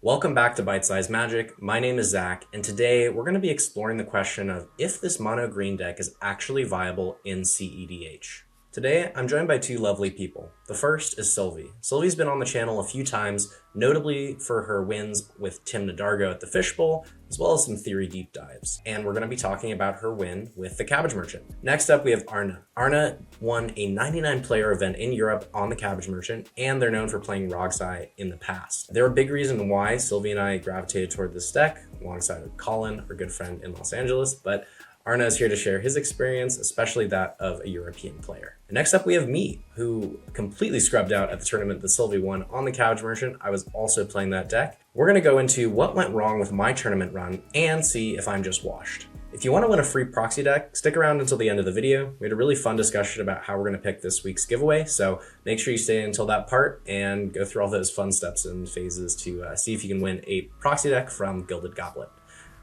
Welcome back to Bite Size Magic. My name is Zach, and today we're going to be exploring the question of if this mono green deck is actually viable in cEDH. Today, I'm joined by two lovely people. The first is Sylvie. Sylvie's been on the channel a few times, notably for her wins with Tim Nadargo at the Fishbowl, as well as some theory deep dives. And we're going to be talking about her win with the Cabbage Merchant. Next up, we have Arna. Arna won a 99 player event in Europe on the Cabbage Merchant, and they're known for playing Rogsai in the past. They're a big reason why Sylvie and I gravitated toward this deck, alongside with Colin, our good friend in Los Angeles, but Arna is here to share his experience, especially that of a European player. And next up, we have me, who completely scrubbed out at the tournament that Sylvie won on the Cabbage Merchant. I was also playing that deck. We're going to go into what went wrong with my tournament run and see if I'm just washed. If you want to win a free proxy deck, stick around until the end of the video. We had a really fun discussion about how we're going to pick this week's giveaway, so make sure you stay until that part and go through all those fun steps and phases to see if you can win a proxy deck from Gilded Goblet.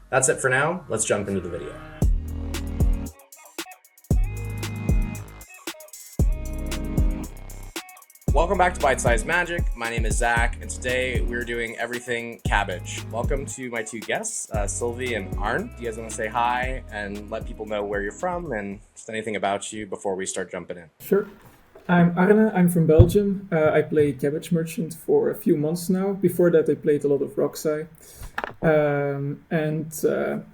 That's it for now. Let's jump into the video. Welcome back to Bite Size Magic. My name is Zach, and today we're doing everything cabbage. Welcome to my two guests, Sylvie and Arn. Do you guys want to say hi and let people know where you're from and just anything about you before we start jumping in? Sure. I'm Arne, I'm from Belgium. I play Cabbage Merchant for a few months now. Before that I played a lot of Rogsai.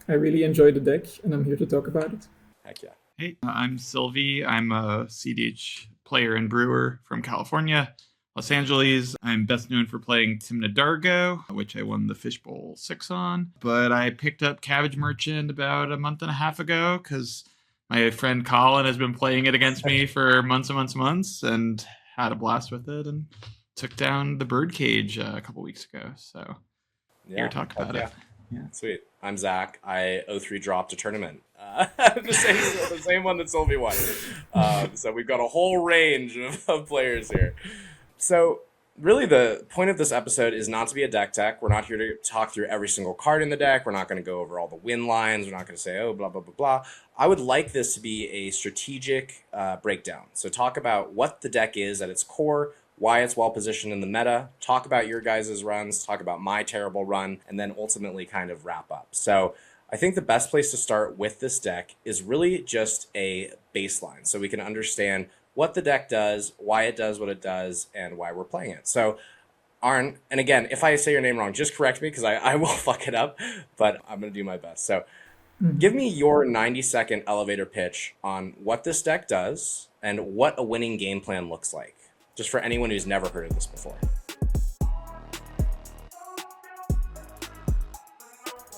I really enjoy the deck and I'm here to talk about it. Heck yeah. Hey, I'm Sylvie. I'm a cEDH player and brewer from California, Los Angeles. I'm best known for playing Tim Nadargo, which I won the Fishbowl 6 on. But I picked up Cabbage Merchant about a month and a half ago because my friend Colin has been playing it against me for months and had a blast with it and took down the Birdcage a couple weeks ago. So here to talk about it. Yeah. Sweet. I'm Zach. I 0-3 dropped a tournament. The same one that Sylvie won. So we've got a whole range of players here. So really the point of this episode is not to be a deck tech. We're not here to talk through every single card in the deck. We're not going to go over all the win lines. We're not going to say, oh, blah, blah, blah, blah. I would like this to be a strategic breakdown. So talk about what the deck is at its core, why it's well positioned in the meta, talk about your guys' runs, talk about my terrible run, and then ultimately kind of wrap up. So I think the best place to start with this deck is really just a baseline so we can understand what the deck does, why it does what it does, and why we're playing it. So Arn, and again, if I say your name wrong, just correct me because I will fuck it up, but I'm going to do my best. So give me your 90-second elevator pitch on what this deck does and what a winning game plan looks like, just for anyone who's never heard of this before.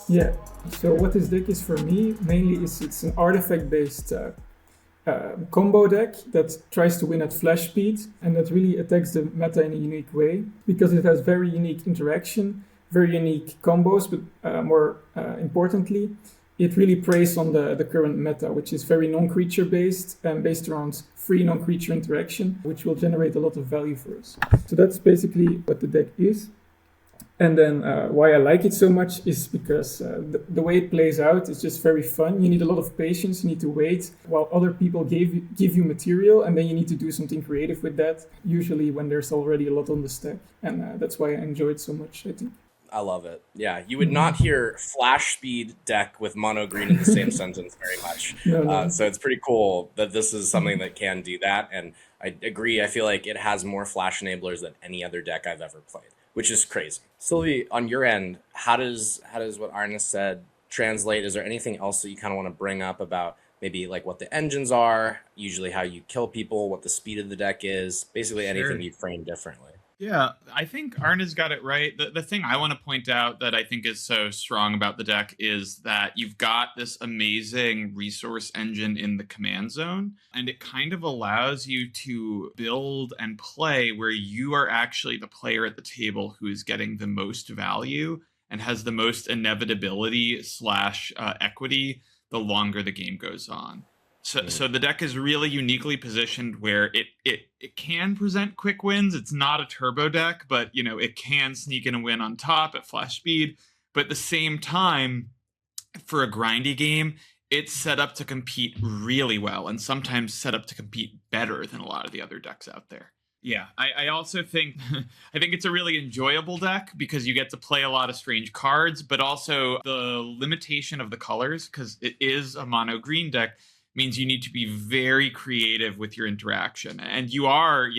Yeah, so what this deck is for me, mainly is it's an artifact-based combo deck that tries to win at flash speed and that really attacks the meta in a unique way because it has very unique interaction, very unique combos, but more importantly, it really preys on the current meta, which is very non-creature based and based around free non-creature interaction, which will generate a lot of value for us. So that's basically what the deck is. And then why I like it so much is because the way it plays out is just very fun. You need a lot of patience, you need to wait while other people give you material, and then you need to do something creative with that, usually when there's already a lot on the stack. And that's why I enjoy it so much, I think. I love it. Yeah, you would not hear flash speed deck with mono green in the same sentence very much. No. So it's pretty cool that this is something that can do that. And I agree. I feel like it has more flash enablers than any other deck I've ever played, which is crazy. Sylvie, on your end, how does what Arne said translate? Is there anything else that you kind of want to bring up about maybe like what the engines are, usually how you kill people, what the speed of the deck is, basically anything you frame differently? Yeah, I think Arna's got it right. The thing I want to point out that I think is so strong about the deck is that you've got this amazing resource engine in the command zone, and it kind of allows you to build and play where you are actually the player at the table who is getting the most value and has the most inevitability / equity the longer the game goes on. So the deck is really uniquely positioned where it can present quick wins. It's not a turbo deck, but it can sneak in a win on top at flash speed. But at the same time, for a grindy game, it's set up to compete really well and sometimes set up to compete better than a lot of the other decks out there. Yeah, I also think I think it's a really enjoyable deck because you get to play a lot of strange cards, but also the limitation of the colors, because it is a mono green deck, means you need to be very creative with your interaction. And you are,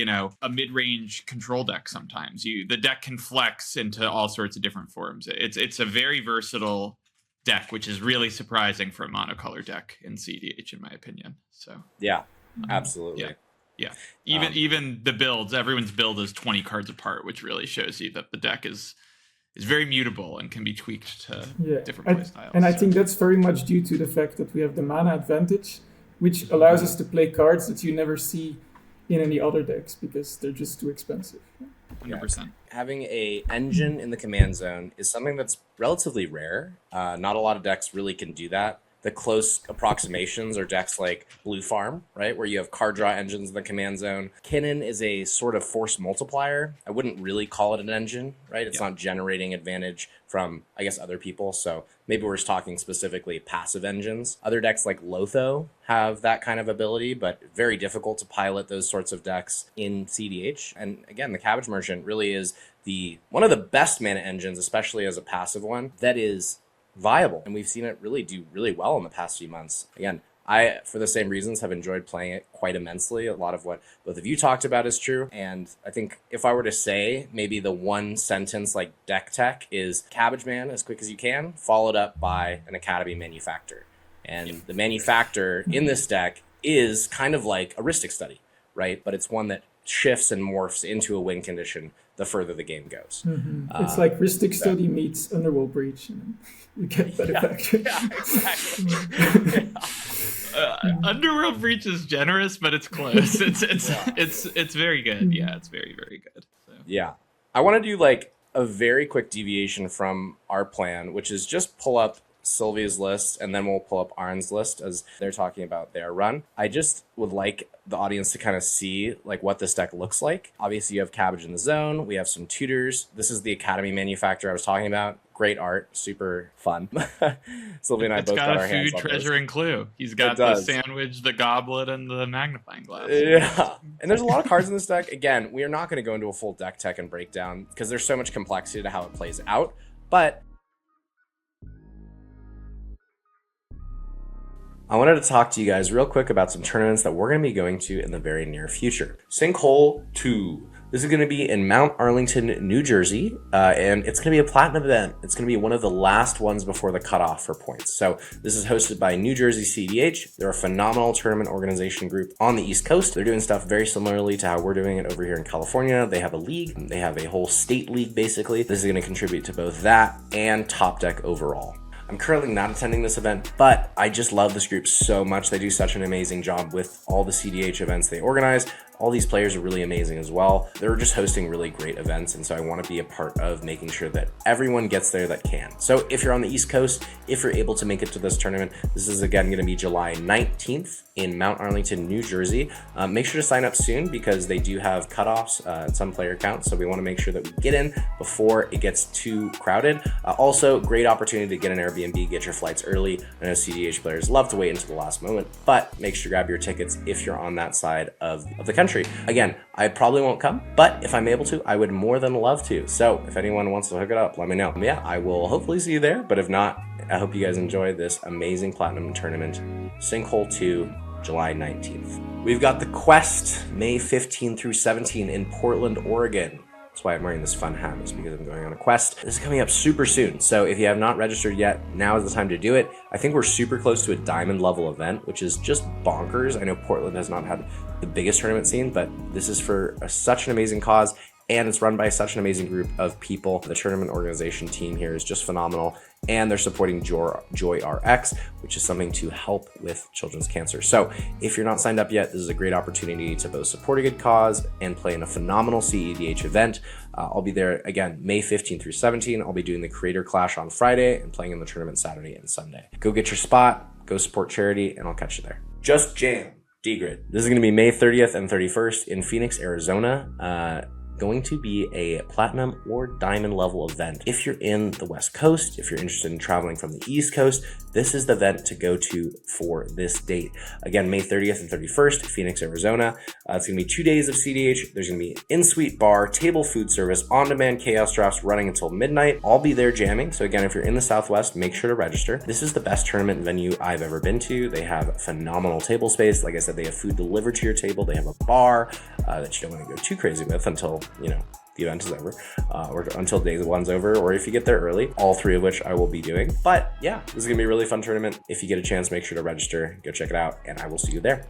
a mid-range control deck sometimes. The deck can flex into all sorts of different forms. It's a very versatile deck, which is really surprising for a monocolor deck in cEDH, in my opinion. So yeah, absolutely. Yeah. Even the builds, everyone's build is 20 cards apart, which really shows you that the deck is very mutable and can be tweaked to different play styles. And I think that's very much due to the fact that we have the mana advantage, which allows us to play cards that you never see in any other decks because they're just too expensive. 100%. Having a engine in the command zone is something that's relatively rare. Not a lot of decks really can do that. The close approximations are decks like Blue Farm, right, where you have card draw engines in the command zone. Kinnan is a sort of force multiplier. I wouldn't really call it an engine, right? It's not generating advantage from, I guess, other people. So maybe we're just talking specifically passive engines. Other decks like Lotho have that kind of ability, but very difficult to pilot those sorts of decks in cEDH. And again, the Cabbage Merchant really is one of the best mana engines, especially as a passive one, that is viable, and we've seen it really do really well in the past few months. Again, I, for the same reasons, have enjoyed playing it quite immensely. A lot of what both of you talked about is true, and I think if I were to say maybe the one sentence like deck tech is Cabbage Man as quick as you can, followed up by an Academy manufactor. And the manufactor in this deck is kind of like a Rhystic Study, right? But it's one that shifts and morphs into a win condition the further the game goes. It's like Rhystic Study meets Underworld Breach. You get better factor. Yeah, exactly. Underworld Breach is generous, but it's close. It's very good. Yeah, it's very, very good. So. Yeah. I want to do like a very quick deviation from our plan, which is just pull up Sylvia's list, and then we'll pull up Arn's list as they're talking about their run. I just would like the audience to kind of see like what this deck looks like. Obviously, you have Cabbage in the zone. We have some tutors. This is the Academy manufacturer I was talking about. Great art, super fun. Sylvia and I both got our hands on It's got a food, treasure, and clue. He's got the sandwich, the goblet, and the magnifying glass. Yeah, and there's a lot of cards in this deck. Again, we are not going to go into a full deck tech and breakdown because there's so much complexity to how it plays out, but I wanted to talk to you guys real quick about some tournaments that we're going to be going to in the very near future. SINKHOLE 2. This is going to be in Mount Arlington, New Jersey, and it's going to be a platinum event. It's going to be one of the last ones before the cutoff for points. So this is hosted by New Jersey cEDH. They're a phenomenal tournament organization group on the East Coast. They're doing stuff very similarly to how we're doing it over here in California. They have a league. They have a whole state league, basically. This is going to contribute to both that and Top Deck overall. I'm currently not attending this event, but I just love this group so much. They do such an amazing job with all the cEDH events they organize. All these players are really amazing as well. They're just hosting really great events, and so I want to be a part of making sure that everyone gets there that can. So if you're on the East Coast, if you're able to make it to this tournament, this is again going to be July 19th in Mount Arlington, New Jersey. Make sure to sign up soon because they do have cutoffs and some player counts, so we want to make sure that we get in before it gets too crowded. Also, great opportunity to get an Airbnb, get your flights early. I know cEDH players love to wait until the last moment, but make sure to grab your tickets if you're on that side of the country. Again, I probably won't come, but if I'm able to, I would more than love to. So if anyone wants to hook it up, let me know. Yeah, I will hopefully see you there, but if not, I hope you guys enjoy this amazing platinum tournament, SINKHOLE 2, July 19th. We've got the Quest, May 15 through 17 in Portland, Oregon. That's why I'm wearing this fun hat, is because I'm going on a quest. This is coming up super soon, so if you have not registered yet, now is the time to do it. I think we're super close to a diamond level event, which is just bonkers. I know Portland has not had the biggest tournament scene, but this is for such an amazing cause, and it's run by such an amazing group of people. The tournament organization team here is just phenomenal, and they're supporting Joy RX, which is something to help with children's cancer. So if you're not signed up yet, this is a great opportunity to both support a good cause and play in a phenomenal cEDH event. I'll be there again, May 15 through 17. I'll be doing the Creator Clash on Friday and playing in the tournament Saturday and Sunday. Go get your spot, go support charity, and I'll catch you there. Just Jam, D-Grid. This is going to be May 30th and 31st in Phoenix, Arizona. going to be a platinum or diamond level event. If you're in the West Coast, if you're interested in traveling from the East Coast, this is the event to go to for this date. Again, May 30th and 31st, Phoenix, Arizona. It's going to be 2 days of cEDH. There's going to be in-suite bar, table food service, on-demand chaos drafts running until midnight. I'll be there jamming. So again, if you're in the Southwest, make sure to register. This is the best tournament venue I've ever been to. They have phenomenal table space. Like I said, they have food delivered to your table. They have a bar that you don't want to go too crazy with until, you know, the event is over, or until day one's over, or if you get there early, all three of which I will be doing. But yeah, this is gonna be a really fun tournament. If you get a chance, make sure to register, go check it out, and I will see you there.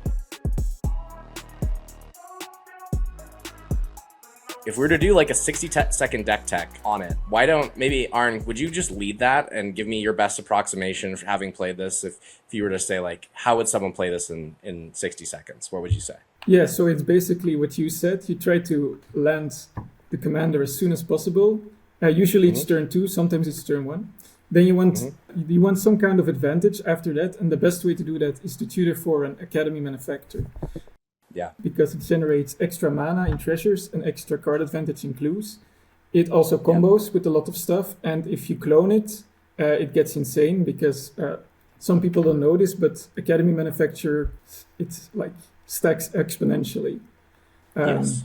If we were to do like a 60-second deck tech on it, why don't, maybe Arn, would you just lead that and give me your best approximation for having played this? If you were to say like, how would someone play this in 60 seconds? What would you say? Yeah, so it's basically what you said. You try to land the commander as soon as possible. Usually it's turn 2, sometimes it's turn 1. Then you want some kind of advantage after that, and the best way to do that is to tutor for an Academy manufacturer. Yeah. Because it generates extra mana in treasures and extra card advantage in clues. It also combos with a lot of stuff, and if you clone it, it gets insane because some people don't know this, but Academy manufacturer, it's like stacks exponentially. Yes.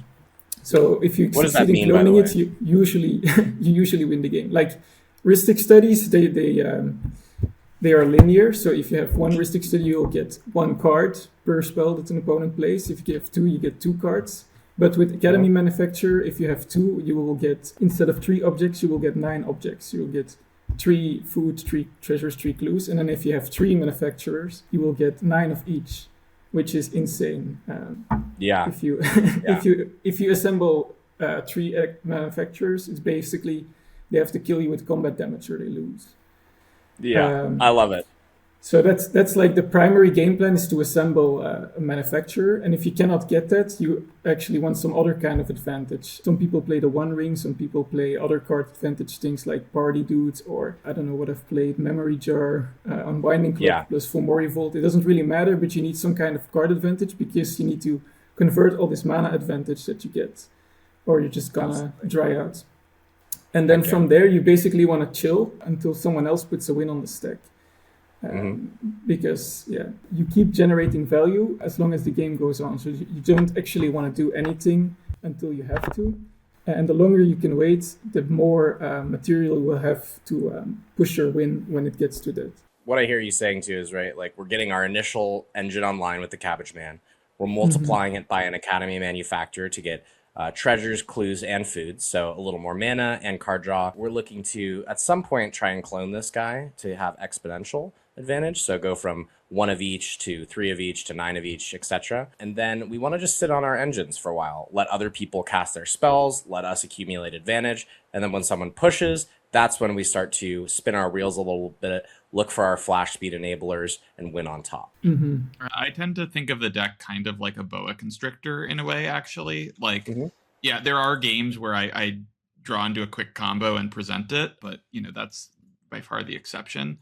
So if you succeed in cloning it, you usually win the game. Like Ristic studies, they are linear. So if you have one Ristic study, you'll get 1 card per spell that an opponent plays. If you have 2, you get 2 cards. But with Academy Manufacturer, if you have 2, you will get, instead of 3 objects, you will get 9 objects. You will get 3 food, 3 treasures, 3 clues. And then if you have 3 manufacturers, you will get 9 of each, which is insane. If you assemble 3 manufacturers, it's basically they have to kill you with combat damage or they lose. I love it. So that's like the primary game plan is to assemble a manufacturer, and if you cannot get that, you actually want some other kind of advantage. Some people play the One Ring, some people play other card advantage things like Party Dudes, or I don't know what I've played, Memory Jar, Unwinding Clock plus Fomori Vault. It doesn't really matter, but you need some kind of card advantage because you need to convert all this mana advantage that you get, or you're just gonna dry out. And then from there, you basically want to chill until someone else puts a win on the stack. Because you keep generating value as long as the game goes on. So you don't actually want to do anything until you have to. And the longer you can wait, the more material you will have to push your win when it gets to that. What I hear you saying too is, right, like we're getting our initial engine online with the Cabbage Man. We're multiplying it by an Academy manufacturer to get treasures, clues, and food. So a little more mana and card draw. We're looking to, at some point, try and clone this guy to have exponential advantage. So go from 1 of each to 3 of each to 9 of each, etc. And then we want to just sit on our engines for a while. Let other people cast their spells. Let us accumulate advantage. And then when someone pushes, that's when we start to spin our wheels a little bit, look for our flash speed enablers, and win on top. I tend to think of the deck kind of like a boa constrictor in a way, actually. Like, there are games where I draw into a quick combo and present it, but, that's by far the exception.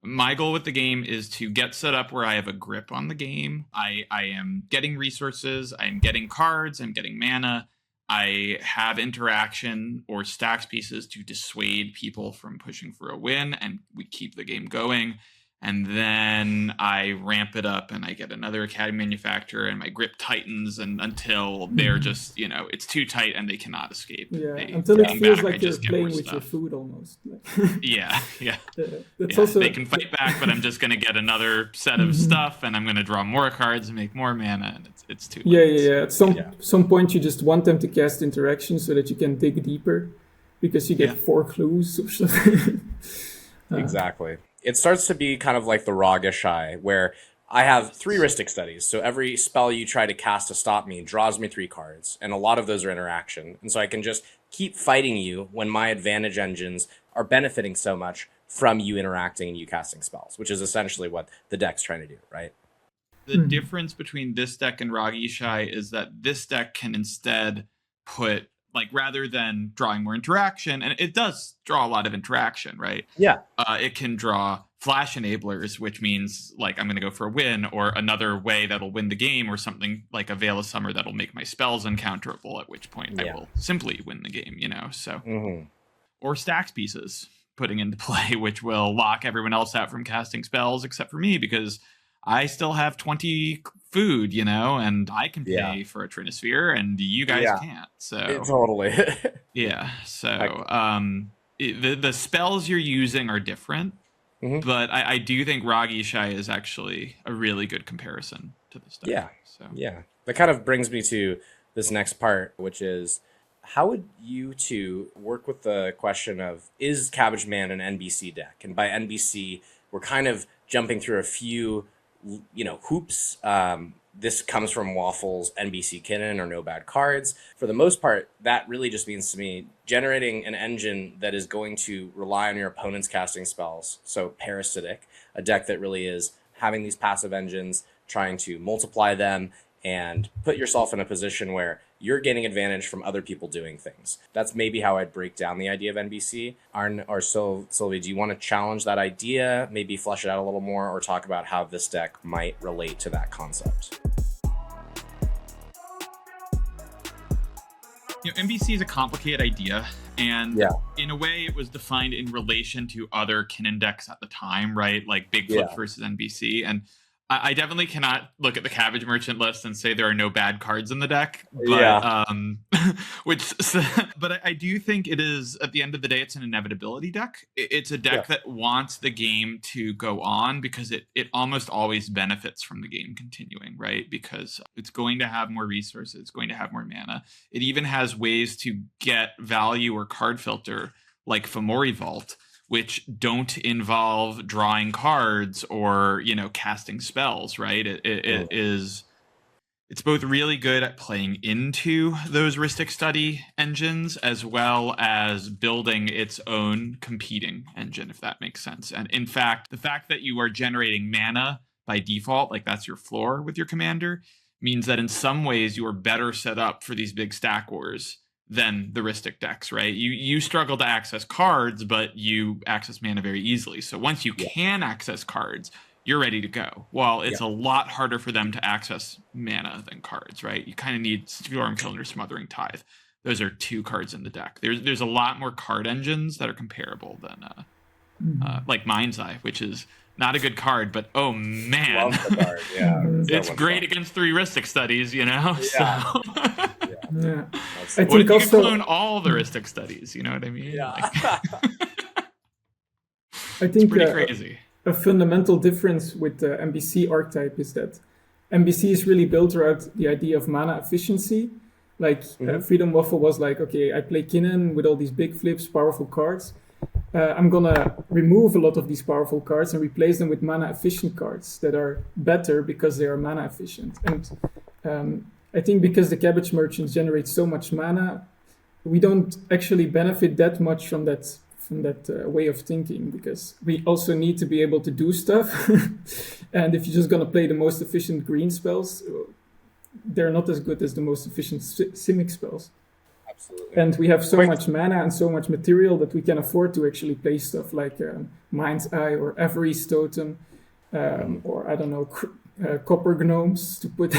My goal with the game is to get set up where I have a grip on the game. I am getting resources, I'm getting cards, I'm getting mana. I have interaction or stacks pieces to dissuade people from pushing for a win, and we keep the game going. And then I ramp it up and I get another Academy manufacturer and my grip tightens until they're just, it's too tight and they cannot escape. Until it feels like you're playing with your food almost. Also, they can fight back, but I'm just going to get another set of stuff and I'm going to draw more cards and make more mana, and it's too late. At some point you just want them to cast interaction so that you can dig deeper because you get 4 clues or something. Exactly. It starts to be kind of like the Raga-Shai, where I have 3 Ristic studies. So every spell you try to cast to stop me draws me 3 cards. And a lot of those are interaction. And so I can just keep fighting you when my advantage engines are benefiting so much from you interacting and you casting spells, which is essentially what the deck's trying to do, right? The difference between this deck and Raga-Shai is that this deck can instead put, like, rather than drawing more interaction, and it does draw a lot of interaction, right? Yeah. It can draw flash enablers, which means like I'm going to go for a win, or another way that'll win the game, or something like a Veil of Summer that'll make my spells uncounterable, at which point I will simply win the game, so. Or stacks pieces putting into play, which will lock everyone else out from casting spells except for me, because I still have 20 food, and I can pay for a Trinisphere and you guys can't. So totally. So the spells you're using are different, but I do think Ragishai is actually a really good comparison to this stuff. That kind of brings me to this next part, which is, how would you two work with the question of, is Cabbage Man an NBC deck? And by NBC, we're kind of jumping through a few, hoops. This comes from Waffle's NBC Kitten, or No Bad Cards. For the most part, that really just means to me generating an engine that is going to rely on your opponent's casting spells. So parasitic, a deck that really is having these passive engines, trying to multiply them and put yourself in a position where you're gaining advantage from other people doing things. That's maybe how I'd break down the idea of NBC. Arn or Sylvie, do you want to challenge that idea, maybe flesh it out a little more, or talk about how this deck might relate to that concept? NBC is a complicated idea, and in a way it was defined in relation to other Kinnan decks at the time, right? Like Big Flip versus NBC. And I definitely cannot look at the Cabbage Merchant list and say there are no bad cards in the deck, but but I do think it is, at the end of the day, it's an inevitability deck. It's a deck that wants the game to go on because it almost always benefits from the game continuing, right? Because it's going to have more resources, it's going to have more mana. It even has ways to get value or card filter, like Fomori Vault, which don't involve drawing cards or, casting spells, right? It's both really good at playing into those Rhystic Study engines, as well as building its own competing engine, if that makes sense. And in fact, the fact that you are generating mana by default, like that's your floor with your commander, means that in some ways you are better set up for these big stack wars than the Rhystic decks, right? You struggle to access cards, but you access mana very easily. So once you can access cards, you're ready to go. Well, it's a lot harder for them to access mana than cards, right? You kind of need Stormkiln or Smothering Tithe. Those are 2 cards in the deck. There's a lot more card engines that are comparable than like Mind's Eye, which is not a good card, but oh man, love the card. it's great against 3 Rhystic Studies, So. I What if think you also clone all the Rhystic Studies? You know what I mean? I think It's pretty crazy. A fundamental difference with the NBC archetype is that NBC is really built around the idea of mana efficiency. Like Freedom Waffle was like, okay, I play Kinnan with all these big flips, powerful cards. I'm gonna remove a lot of these powerful cards and replace them with mana efficient cards that are better because they are mana efficient. And I think because the Cabbage Merchants generate so much mana, we don't actually benefit that much from that way of thinking, because we also need to be able to do stuff. And if you're just going to play the most efficient green spells, they're not as good as the most efficient Simic spells. Absolutely. And we have so much mana and so much material that we can afford to actually play stuff like Mind's Eye or Avery's Totem, or I don't know, Copper Gnomes, to put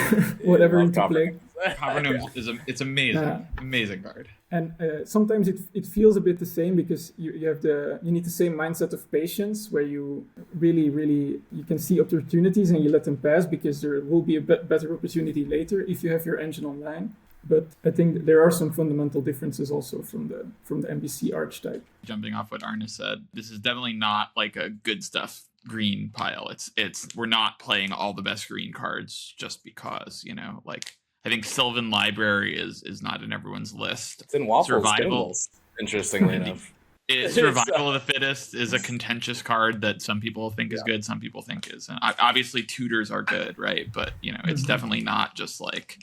whatever into play. Copper Gnomes it's amazing, amazing card. And sometimes it feels a bit the same, because you need the same mindset of patience, where you really you can see opportunities and you let them pass, because there will be a better opportunity later if you have your engine online. But I think there are some fundamental differences also from the NBC archetype. Jumping off what Arne said, this is definitely not like a good stuff green pile. It's we're not playing all the best green cards just because, like I think Sylvan Library is not in everyone's list. It's in Waffle's Survival, interestingly enough. Survival of the Fittest is a contentious card that some people think is good, some people think is. And obviously tutors are good, right? But it's definitely not just like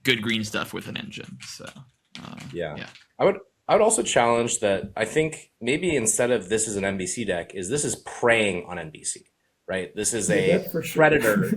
good green stuff with an engine. So I would also challenge that. I think maybe instead of this is an NBC deck, this is preying on NBC, right? This is a predator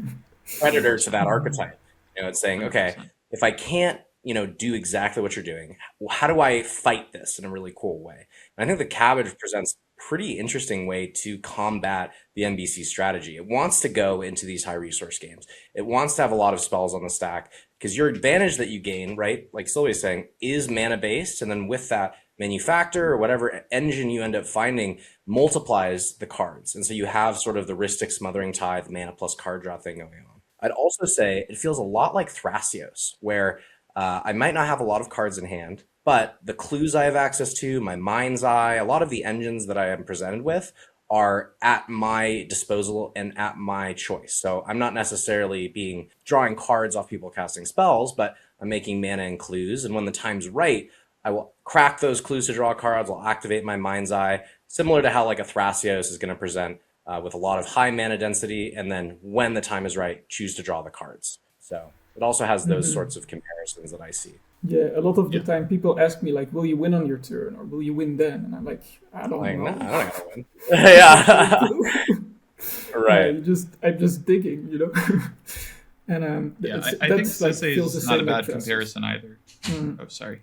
to that archetype. It's saying, okay, if I can't, do exactly what you're doing, how do I fight this in a really cool way? And I think the Cabbage presents pretty interesting way to combat the NBC strategy. It wants to go into these high resource games. It wants to have a lot of spells on the stack because your advantage that you gain, right, like Sylvia's saying, is mana based. And then with that, manufactor or whatever engine you end up finding multiplies the cards. And so you have sort of the Rhystic Smothering Tithe mana plus card draw thing going on. I'd also say it feels a lot like Thrasios, where I might not have a lot of cards in hand, but the clues I have access to, my mind's eye, a lot of the engines that I am presented with are at my disposal and at my choice. So I'm not necessarily drawing cards off people casting spells, but I'm making mana and clues. And when the time's right, I will crack those clues to draw cards. I'll activate my mind's eye, similar to how like a Thrasios is going to present with a lot of high mana density. And then when the time is right, choose to draw the cards. So it also has those sorts of comparisons that I see. Yeah, a lot of the time people ask me like, will you win on your turn or will you win then? And I'm like, I don't know. No, I don't gotta win. Yeah. Right. I'm just digging, you know? And I think Sisse is not a bad comparison either. Oh, sorry.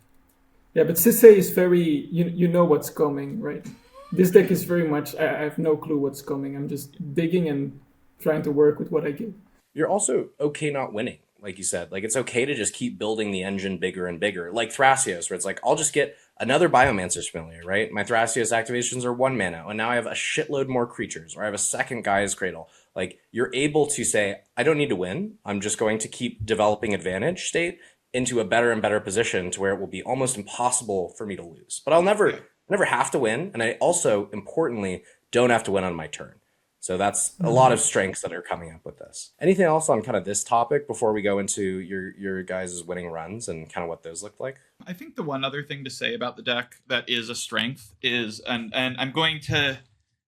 Yeah, but Sisse is very, you know what's coming, right? This deck is very much, I have no clue what's coming. I'm just digging and trying to work with what I get. You're also okay not winning, like you said. Like, it's okay to just keep building the engine bigger and bigger. Like Thrasios, where it's like, I'll just get another Biomancer's Familiar, right? My Thrasios activations are 1 mana, and now I have a shitload more creatures, or I have a second Gaia's Cradle. Like, you're able to say, I don't need to win. I'm just going to keep developing advantage state into a better and better position to where it will be almost impossible for me to lose. But I'll never have to win. And I also, importantly, don't have to win on my turn. So that's a lot of strengths that are coming up with this. Anything else on kind of this topic before we go into your guys' winning runs and kind of what those look like? I think the one other thing to say about the deck that is a strength is, and I'm going to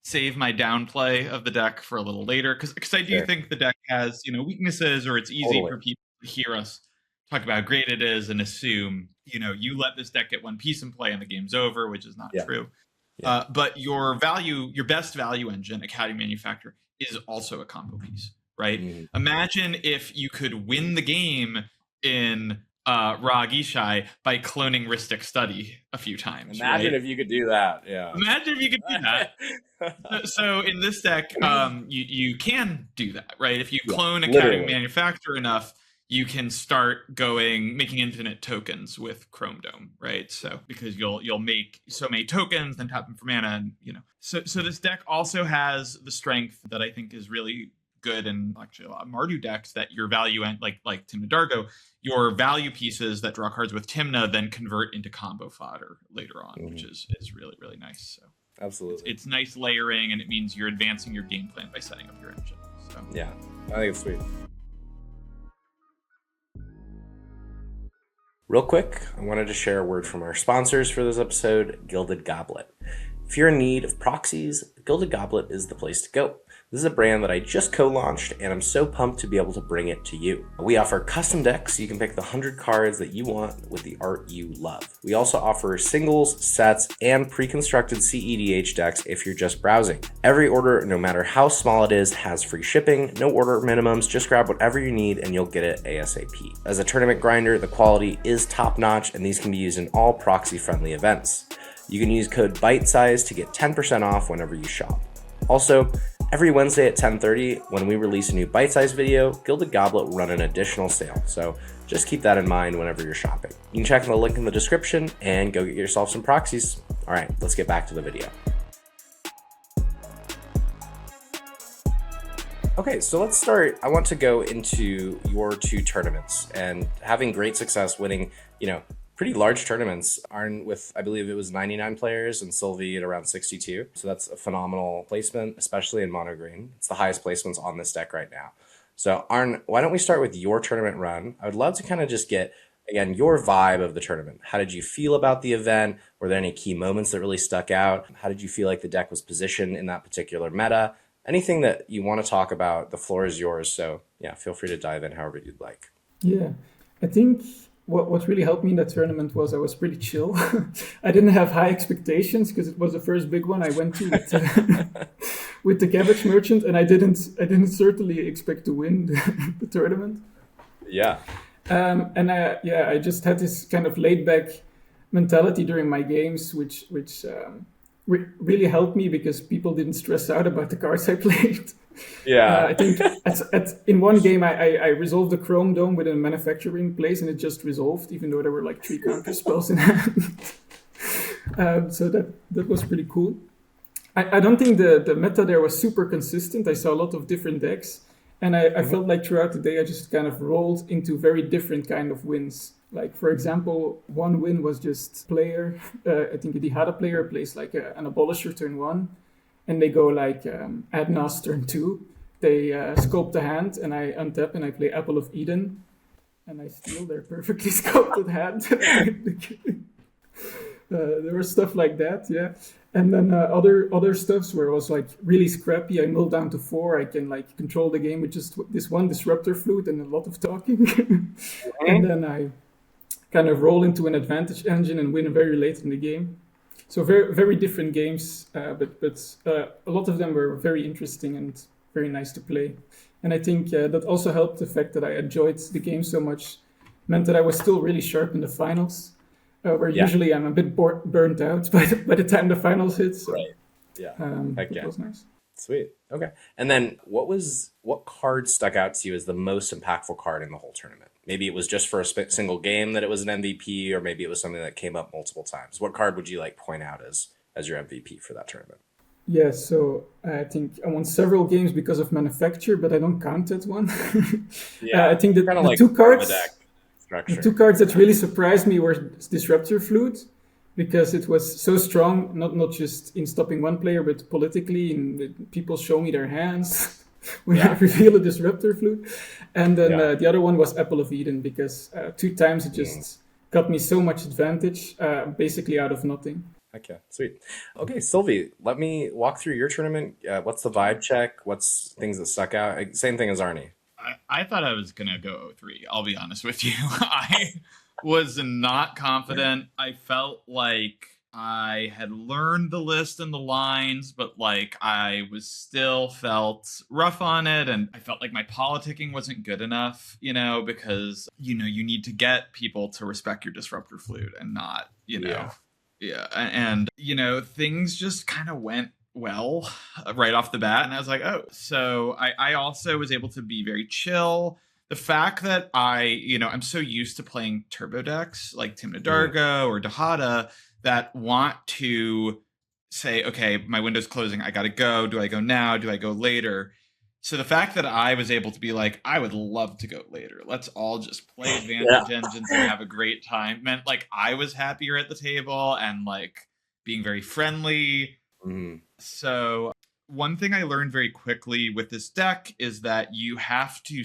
save my downplay of the deck for a little later, because I do think the deck has, weaknesses, or it's easy for people to hear us talk about how great it is and assume, you let this deck get one piece in play and the game's over, which is not true. Yeah. But your best value engine, Academy Manufactor, is also a combo piece, right? Mm-hmm. Imagine if you could win the game in Ra Gishai by cloning Rhystic Study a few times. Imagine if you could do that. Yeah. Imagine if you could do that. So in this deck, you can do that, right? If you clone Academy Manufactor enough, you can start making infinite tokens with Chrome Dome, right? So because you'll make so many tokens, then tap them for mana, and So this deck also has the strength that I think is really good, and actually a lot of Mardu decks, that your value like Timna Dargo, your value pieces that draw cards with Timna then convert into combo fodder later on, which is really, really nice. So absolutely, it's nice layering, and it means you're advancing your game plan by setting up your engine. So yeah, I think it's sweet. Real quick, I wanted to share a word from our sponsors for this episode, Gilded Goblet. If you're in need of proxies, Gilded Goblet is the place to go. This is a brand that I just co-launched, and I'm so pumped to be able to bring it to you. We offer custom decks, so you can pick the 100 cards that you want with the art you love. We also offer singles, sets, and pre-constructed cEDH decks if you're just browsing. Every order, no matter how small it is, has free shipping, no order minimums, just grab whatever you need and you'll get it ASAP. As a tournament grinder, the quality is top-notch, and these can be used in all proxy-friendly events. You can use code BITESIZE to get 10% off whenever you shop. Also, every Wednesday at 10:30, when we release a new bite-sized video, Gilded Goblet will run an additional sale, so just keep that in mind whenever you're shopping. You can check the link in the description and go get yourself some proxies. All right, let's get back to the video. Okay, so let's start. I want to go into your 2 tournaments and having great success winning, pretty large tournaments. Arn with, I believe it was 99 players, and Sylvie at around 62. So that's a phenomenal placement, especially in mono green. It's the highest placements on this deck right now. So Arn, why don't we start with your tournament run? I would love to kind of just get, again, your vibe of the tournament. How did you feel about the event? Were there any key moments that really stuck out? How did you feel like the deck was positioned in that particular meta? Anything that you want to talk about, the floor is yours. So yeah, feel free to dive in however you'd like. Yeah, I think what really helped me in that tournament was I was pretty chill. I didn't have high expectations because it was the first big one I went to with the Cabbage Merchant, and I didn't certainly expect to win the tournament. Yeah. I just had this kind of laid back mentality during my games, which really helped me because people didn't stress out about the cards I played. Yeah. I think in one game I resolved the Chrome Dome with a manufacturer in place, and it just resolved, even though there were like 3 counter spells in hand. So that was pretty cool. I don't think the meta there was super consistent. I saw a lot of different decks, and I felt like throughout the day I just kind of rolled into very different kind of wins. Like, for example, one win was just player, I think a Dihada player plays like an Abolisher turn 1, and they go like Ad Nas turn 2. They sculpt the hand, and I untap and I play Apple of Eden, and I steal their perfectly sculpted hand. There was stuff like that, yeah. And then other stuffs where it was like really scrappy. I mill down to 4. I can like control the game with just this one disruptor flute and a lot of talking. And then I kind of roll into an advantage engine and win very late in the game. So very, very different games, but a lot of them were very interesting and very nice to play. And I think that also helped the fact that I enjoyed the game so much, meant that I was still really sharp in the finals, where usually I'm a bit burnt out by the time the finals hit. So, right. Yeah. That was nice. Sweet. Okay. And then what card stuck out to you as the most impactful card in the whole tournament? Maybe it was just for a single game that it was an MVP, or maybe it was something that came up multiple times. What card would you like point out as your MVP for that tournament? Yeah, so I think I won several games because of manufacture, but I don't count that one. Yeah, I think that kind of the like two cards, structure. the 2 cards that really surprised me were Disruptor Flute, because it was so strong, not just in stopping one player, but politically, in people show me their hands when I reveal a Disruptor Flute. And then the other one was Apple of Eden, because 2 times it just got me so much advantage, basically out of nothing. Okay, sweet. Okay, Sylvie, let me walk through your tournament. What's the vibe check? What's things that stuck out? Same thing as Arnie. I thought I was going to go 0-3. I'll be honest with you. I was not confident. I felt like I had learned the list and the lines, but like I was still felt rough on it. And I felt like my politicking wasn't good enough, because, you need to get people to respect your Disruptor Flute and not, Yeah. And, things just kind of went well right off the bat. And I was like, oh, so I also was able to be very chill. The fact that I'm so used to playing turbo decks like Timna Dargo or Dahada that want to say, okay, my window's closing, I got to go. Do I go now? Do I go later? So the fact that I was able to be like, I would love to go later. Let's all just play advantage engines and have a great time meant like I was happier at the table and like being very friendly. Mm-hmm. So one thing I learned very quickly with this deck is that you have to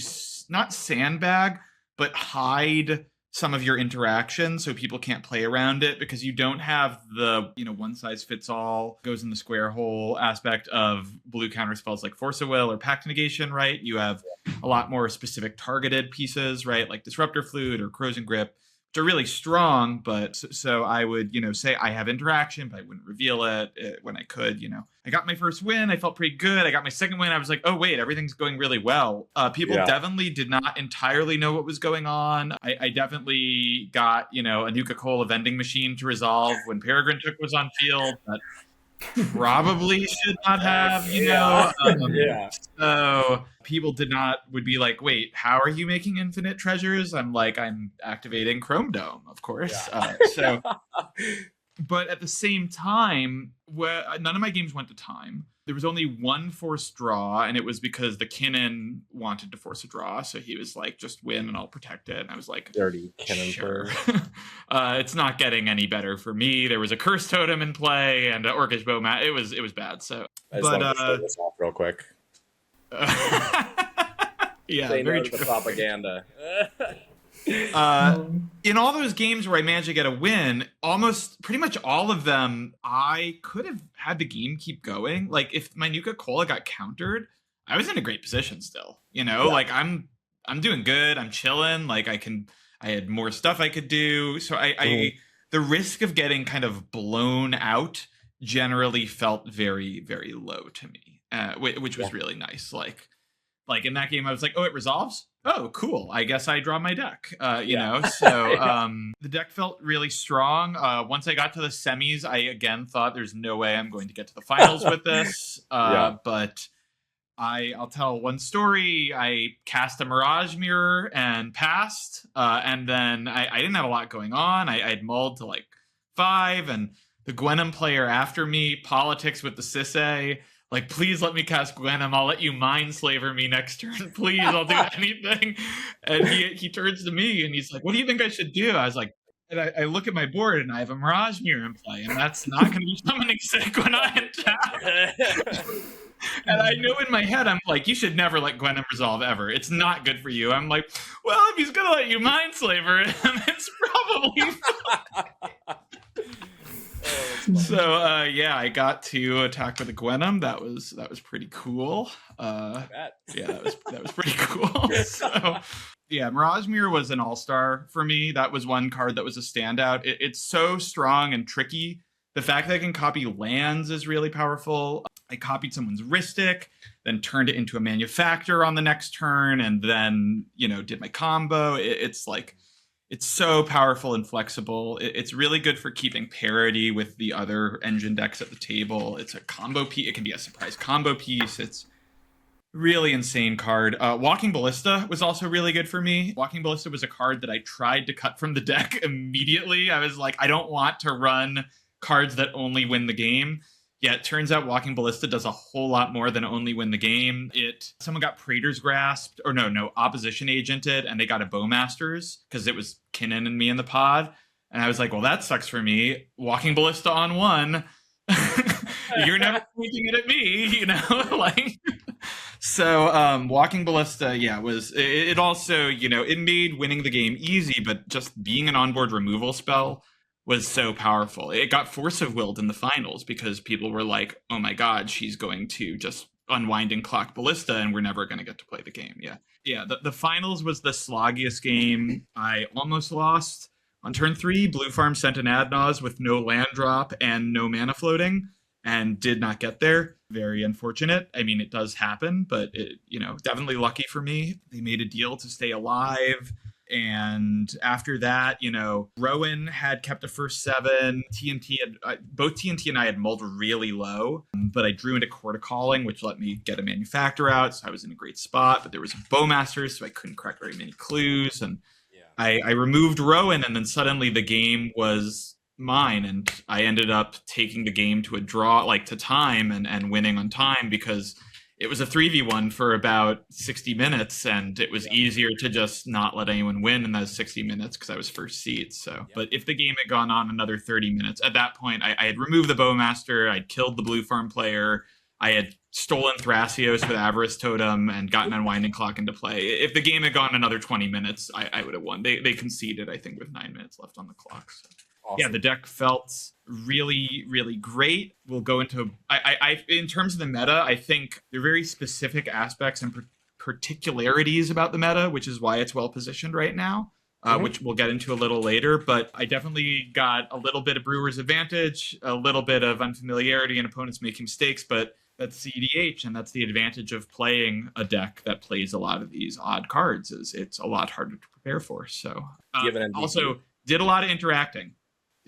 not sandbag, but hide some of your interaction so people can't play around it, because you don't have the, one size fits all, goes in the square hole aspect of blue counter spells like Force of Will or Pact Negation, right? You have a lot more specific targeted pieces, right? Like Disruptor Flute or Crows and Grip, which are really strong. But so I would, say I have interaction, but I wouldn't reveal it when I could, I got my first win. I felt pretty good. I got my second win. I was like, oh, wait, everything's going really well. People definitely did not entirely know what was going on. I definitely got, a Nuka-Cola vending machine to resolve when Peregrine Took was on field. But probably should not have, So people would be like, wait, how are you making infinite treasures? I'm like, I'm activating Chrome Dome, of course. Yeah. But at the same time, none of my games went to time. There was only one forced draw, and it was because the Kinnan wanted to force a draw. So he was like, just win and I'll protect it. And I was like, dirty Kinnan. Sure. It's not getting any better for me. There was a Curse Totem in play and an Orcish Bowmat. It was bad. So, I just want to show this off real quick. Yeah, Say very no to the propaganda. In all those games where I managed to get a win, pretty much all of them, I could have had the game keep going. Like if my Nuka-Cola got countered, I was in a great position still. Like I'm doing good. I'm chilling. Like I had more stuff I could do. So the risk of getting kind of blown out generally felt very, very low to me, which was really nice. Like in that game, I was like, oh, it resolves. oh, cool. I guess I draw my deck. Yeah. The deck felt really strong. Once I got to the semis, I again thought there's no way I'm going to get to the finals with this. But I'll tell one story. I cast a Mirage Mirror and passed. And then I didn't have a lot going on. I'd mulled to like 5, and the Gwenum player after me politics with the Sisay. Like, please let me cast Gwenum. I'll let you Mindslaver me next turn. Please, I'll do anything. And he turns to me and he's like, what do you think I should do? I was like, and I look at my board and I have a Mirage Mirror in play, and that's not going to be summoning sick when I attack. And I know in my head, I'm like, you should never let Gwenum resolve ever. It's not good for you. I'm like, well, if he's going to let you Mindslaver him, it's probably fine. So I got to attack with a Gwenum. That was pretty cool. That was pretty cool. So Mirage Mirror was an all-star for me. That was one card that was a standout. It's so strong and tricky. The fact that I can copy lands is really powerful. I copied someone's Ristic, then turned it into a Manufactor on the next turn, and then did my combo. It's so powerful and flexible. It's really good for keeping parity with the other engine decks at the table. It's a combo piece. It can be a surprise combo piece. It's really insane card. Walking Ballista was also really good for me. Walking Ballista was a card that I tried to cut from the deck immediately. I was like, I don't want to run cards that only win the game. Yeah, it turns out Walking Ballista does a whole lot more than only win the game. Someone got Praetor's Grasp, or no, Opposition Agented, and they got a Bowmasters because it was Kinnan and me in the pod. And I was like, well, that sucks for me. Walking Ballista on 1. You're never pointing it at me, So Walking Ballista, it also, it made winning the game easy, but just being an onboard removal spell was so powerful. It got Force of Willed in the finals because people were like, oh my god, she's going to just unwind and clock Ballista and we're never going to get to play the game. The finals was the sloggiest game. I almost lost. On turn 3, Blue Farm sent an Adnaz with no land drop and no mana floating and did not get there. Very unfortunate. I mean, it does happen, but definitely lucky for me. They made a deal to stay alive. And after that, Rowan had kept the first 7. Both TNT and I had mulled really low, but I drew into Court of Calling, which let me get a Manufactor out, so I was in a great spot. But there was a Bowmaster, so I couldn't crack very many clues. And I removed Rowan, and then suddenly the game was mine, and I ended up taking the game to a draw, to time, and winning on time because it was a 3v1 for about 60 minutes, and it was easier to just not let anyone win in those 60 minutes because I was first seed. So, But if the game had gone on another 30 minutes, at that point, I had removed the Bowmaster, I'd killed the Blue Farm player, I had stolen Thrasios with Avarice Totem and gotten Unwinding Clock into play. If the game had gone another 20 minutes, I would have won. They conceded, I think, with 9 minutes left on the clock. So. Awesome. Yeah, the deck felt really, really great. We'll go into I in terms of the meta, I think there are very specific aspects and particularities about the meta, which is why it's well positioned right now, which we'll get into a little later. But I definitely got a little bit of Brewer's advantage, a little bit of unfamiliarity and opponents making mistakes, but that's cEDH, and that's the advantage of playing a deck that plays a lot of these odd cards. Is it's a lot harder to prepare for. So also did a lot of interacting.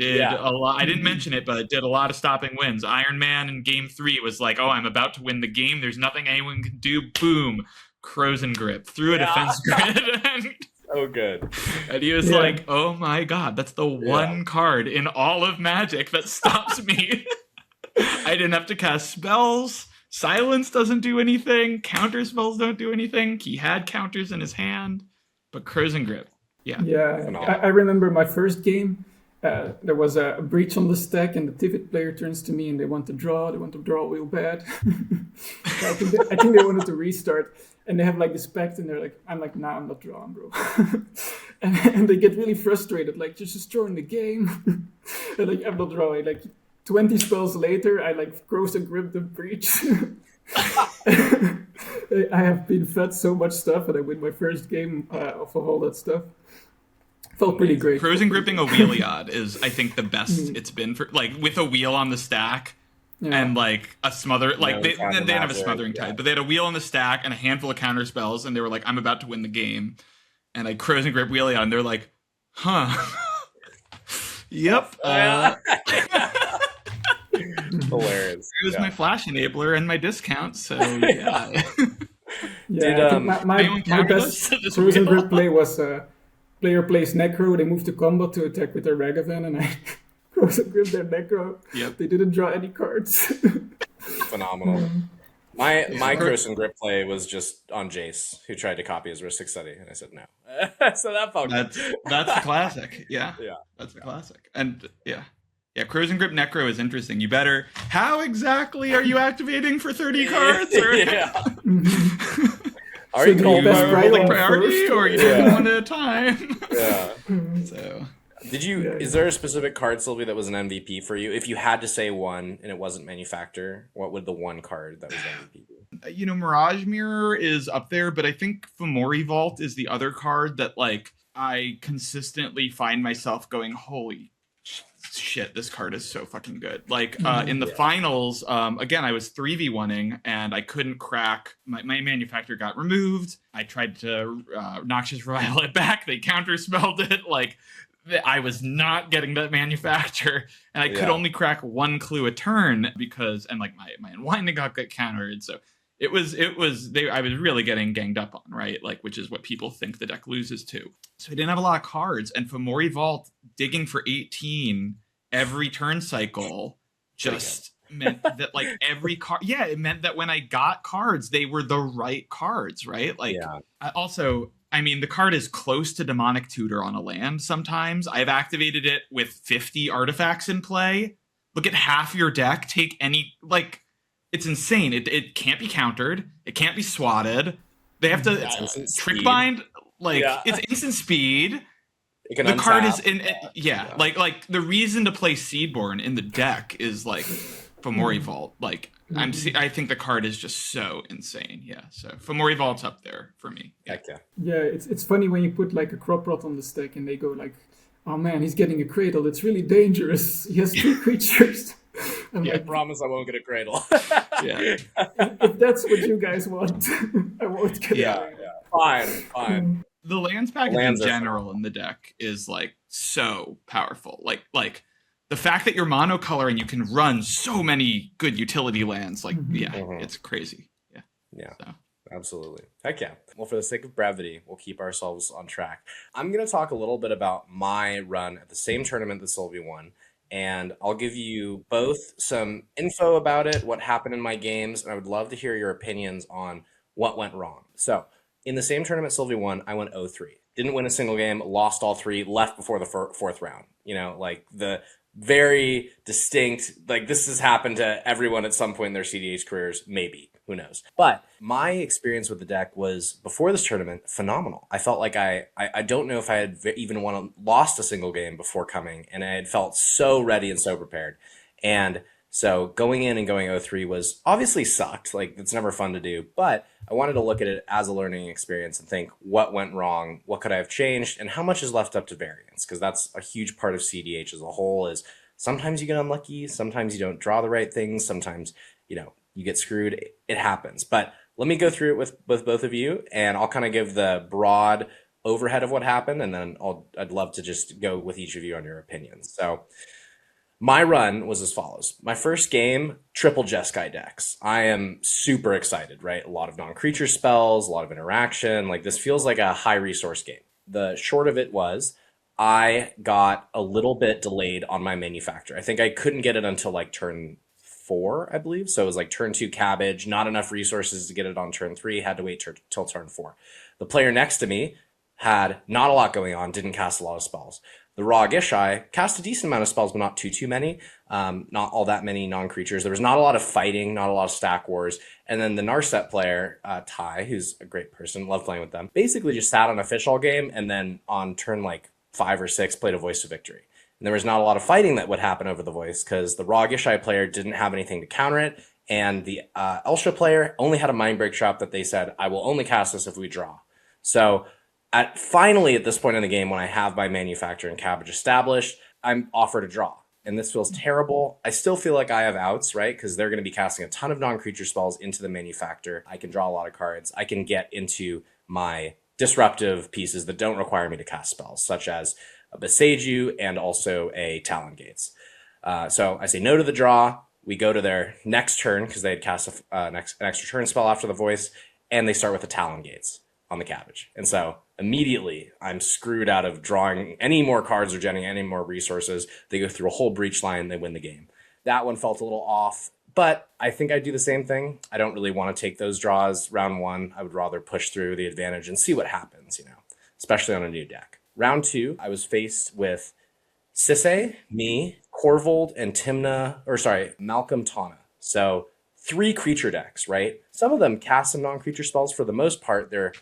A lot. I didn't mention it, but did a lot of stopping wins. Iron Man in game 3 was like, oh, I'm about to win the game. There's nothing anyone can do. Boom. Crows and Grip. Threw a defense grid. Oh, good. And he was like, oh my god, that's the one card in all of Magic that stops me. I didn't have to cast spells. Silence doesn't do anything. Counter spells don't do anything. He had counters in his hand. But Crows and Grip. I remember my first game. There was a breach on the stack, and the Tivit player turns to me and they want to draw real bad. So I think they wanted to restart, and they have this pact, and they're like, I'm like, nah, I'm not drawing, bro. and they get really frustrated, just drawing the game. And I'm not drawing. 20 spells later, I Crows and Grip the breach. I have been fed so much stuff, and I win my first game off of all that stuff. Felt pretty great. Crows and Gripping a Wheeliod is, I think, the best it's been for, with a wheel on the stack. and like a smother, like they didn't have a smothering yeah. tide, but they had a wheel on the stack and a handful of counter spells, and they were like, I'm about to win the game. And I Crows and Grip wheelie on, they're like, huh. Yep. Hilarious. It was my flash enabler and my discount, so yeah. Yeah, I think my best Crows and Grip play was player plays Necro, they move to combat to attack with their Ragavan, and I Crows and Grip their Necro. Yep. They didn't draw any cards. Phenomenal. My Crows and Grip play was just on Jace, who tried to copy his Ristic Study, and I said no. So that felt that's the classic. Yeah. That's the classic. And yeah, Crows and Grip Necro is interesting. You better. How exactly are you activating for 30 cards? Or... Are you rolling priority, or are you doing one at a time? Yeah. So. Did you? Is there a specific card, Sylvie, that was an MVP for you? If you had to say one, and it wasn't Manufactor, what would the one card that was MVP be? You know, Mirage Mirror is up there, but I think Fomori Vault is the other card that, like, I consistently find myself going, holy shit, this card is so fucking good. Like, in the finals, again, I was 3v1ing, and I couldn't crack. My Manufactor got removed. I tried to Noxious Revival it back. They counterspelled it. Like, I was not getting that Manufacture, and I could only crack one clue a turn because, and like my Unwinding got countered. So I was really getting ganged up on, right? Like, which is what people think the deck loses to. So I didn't have a lot of cards, and Fomori Vault digging for 18 every turn cycle just meant that like every card, it meant that when I got cards, they were the right cards, right? Like, I mean, the card is close to Demonic Tutor on a land sometimes. I've activated it with 50 artifacts in play. Look at half your deck. Take any, like, it's insane. It can't be countered. It can't be swatted. They have to trick bind. Like, it's instant speed. The card is in, like the reason to play Seedborn in the deck is like Fomori Vault. Like, I think the card is just so insane. Yeah, so Fomori Vault's up there for me. Heck yeah, it's funny when you put like a Crop Rot on the stack and they go like, oh man, he's getting a Cradle. It's really dangerous. He has 2 creatures. I promise I won't get a Cradle. If that's what you guys want, I won't get it. Fine. The lands package in general in the deck is like so powerful. Like the fact that you're monocolor and you can run so many good utility lands, like it's crazy. So. Absolutely. Heck yeah. Well, for the sake of brevity, we'll keep ourselves on track. I'm going to talk a little bit about my run at the same tournament that Sylvie won, and I'll give you both some info about it, what happened in my games, and I would love to hear your opinions on what went wrong. So, in the same tournament Sylvie won, I went 0-3. Didn't win a single game, lost all 3, left before the fourth round. You know, like the very distinct, like this has happened to everyone at some point in their cEDH careers, maybe. Who knows? But my experience with the deck was, before this tournament, phenomenal. I felt like I don't know if I had even lost a single game before coming, and I had felt so ready and so prepared. And so going in and going 0-3 was obviously sucked. Like, it's never fun to do, but I wanted to look at it as a learning experience and think, what went wrong? What could I have changed? And how much is left up to variance? Because that's a huge part of cEDH as a whole, is sometimes you get unlucky, sometimes you don't draw the right things, sometimes, you know, you get screwed. It happens. But let me go through it with both of you, and I'll kind of give the broad overhead of what happened, and then I'd love to just go with each of you on your opinions. So my run was as follows. My first game, triple Jeskai decks. I am super excited, right? A lot of non-creature spells, a lot of interaction. Like, this feels like a high resource game. The short of it was, I got a little bit delayed on my Manufactor. I think I couldn't get it until like turn 4, I believe. So it was like turn 2 Cabbage, not enough resources to get it on turn 3, had to wait till turn 4. The player next to me had not a lot going on, didn't cast a lot of spells. The Raw Gishai cast a decent amount of spells, but not too many. Not all that many non-creatures. There was not a lot of fighting, not a lot of stack wars. And then the Narset player, Ty, who's a great person, love playing with them, basically just sat on a fish all game, and then on turn like 5 or 6 played a Voice of Victory. And there was not a lot of fighting that would happen over the Voice, because the Raw Gishai player didn't have anything to counter it, and the Elsha player only had a Mindbreak Trap that they said, I will only cast this if we draw. So finally, at this point in the game, when I have my Manufacture and Cabbage established, I'm offered a draw. and this feels terrible. I still feel like I have outs, right? Because they're going to be casting a ton of non-creature spells into the manufactor. I can draw a lot of cards. I can get into my disruptive pieces that don't require me to cast spells, such as a Besage and also a Talon Gates. So I say no to the draw. We go to their next turn because they had cast an extra turn spell after the voice, and they start with the Talon Gates on the Cabbage. And so immediately I'm screwed out of drawing any more cards or generating any more resources. They go through a whole breach line, they win the game. That one felt a little off, but I think I'd do the same thing. I don't really want to take those draws round one. I would rather push through the advantage and see what happens, especially on a new deck. Round two, I was faced with Sisse, me, Corvold, and Malcolm Tana. So 3 creature decks, right? Some of them cast some non-creature spells. For the most part, they're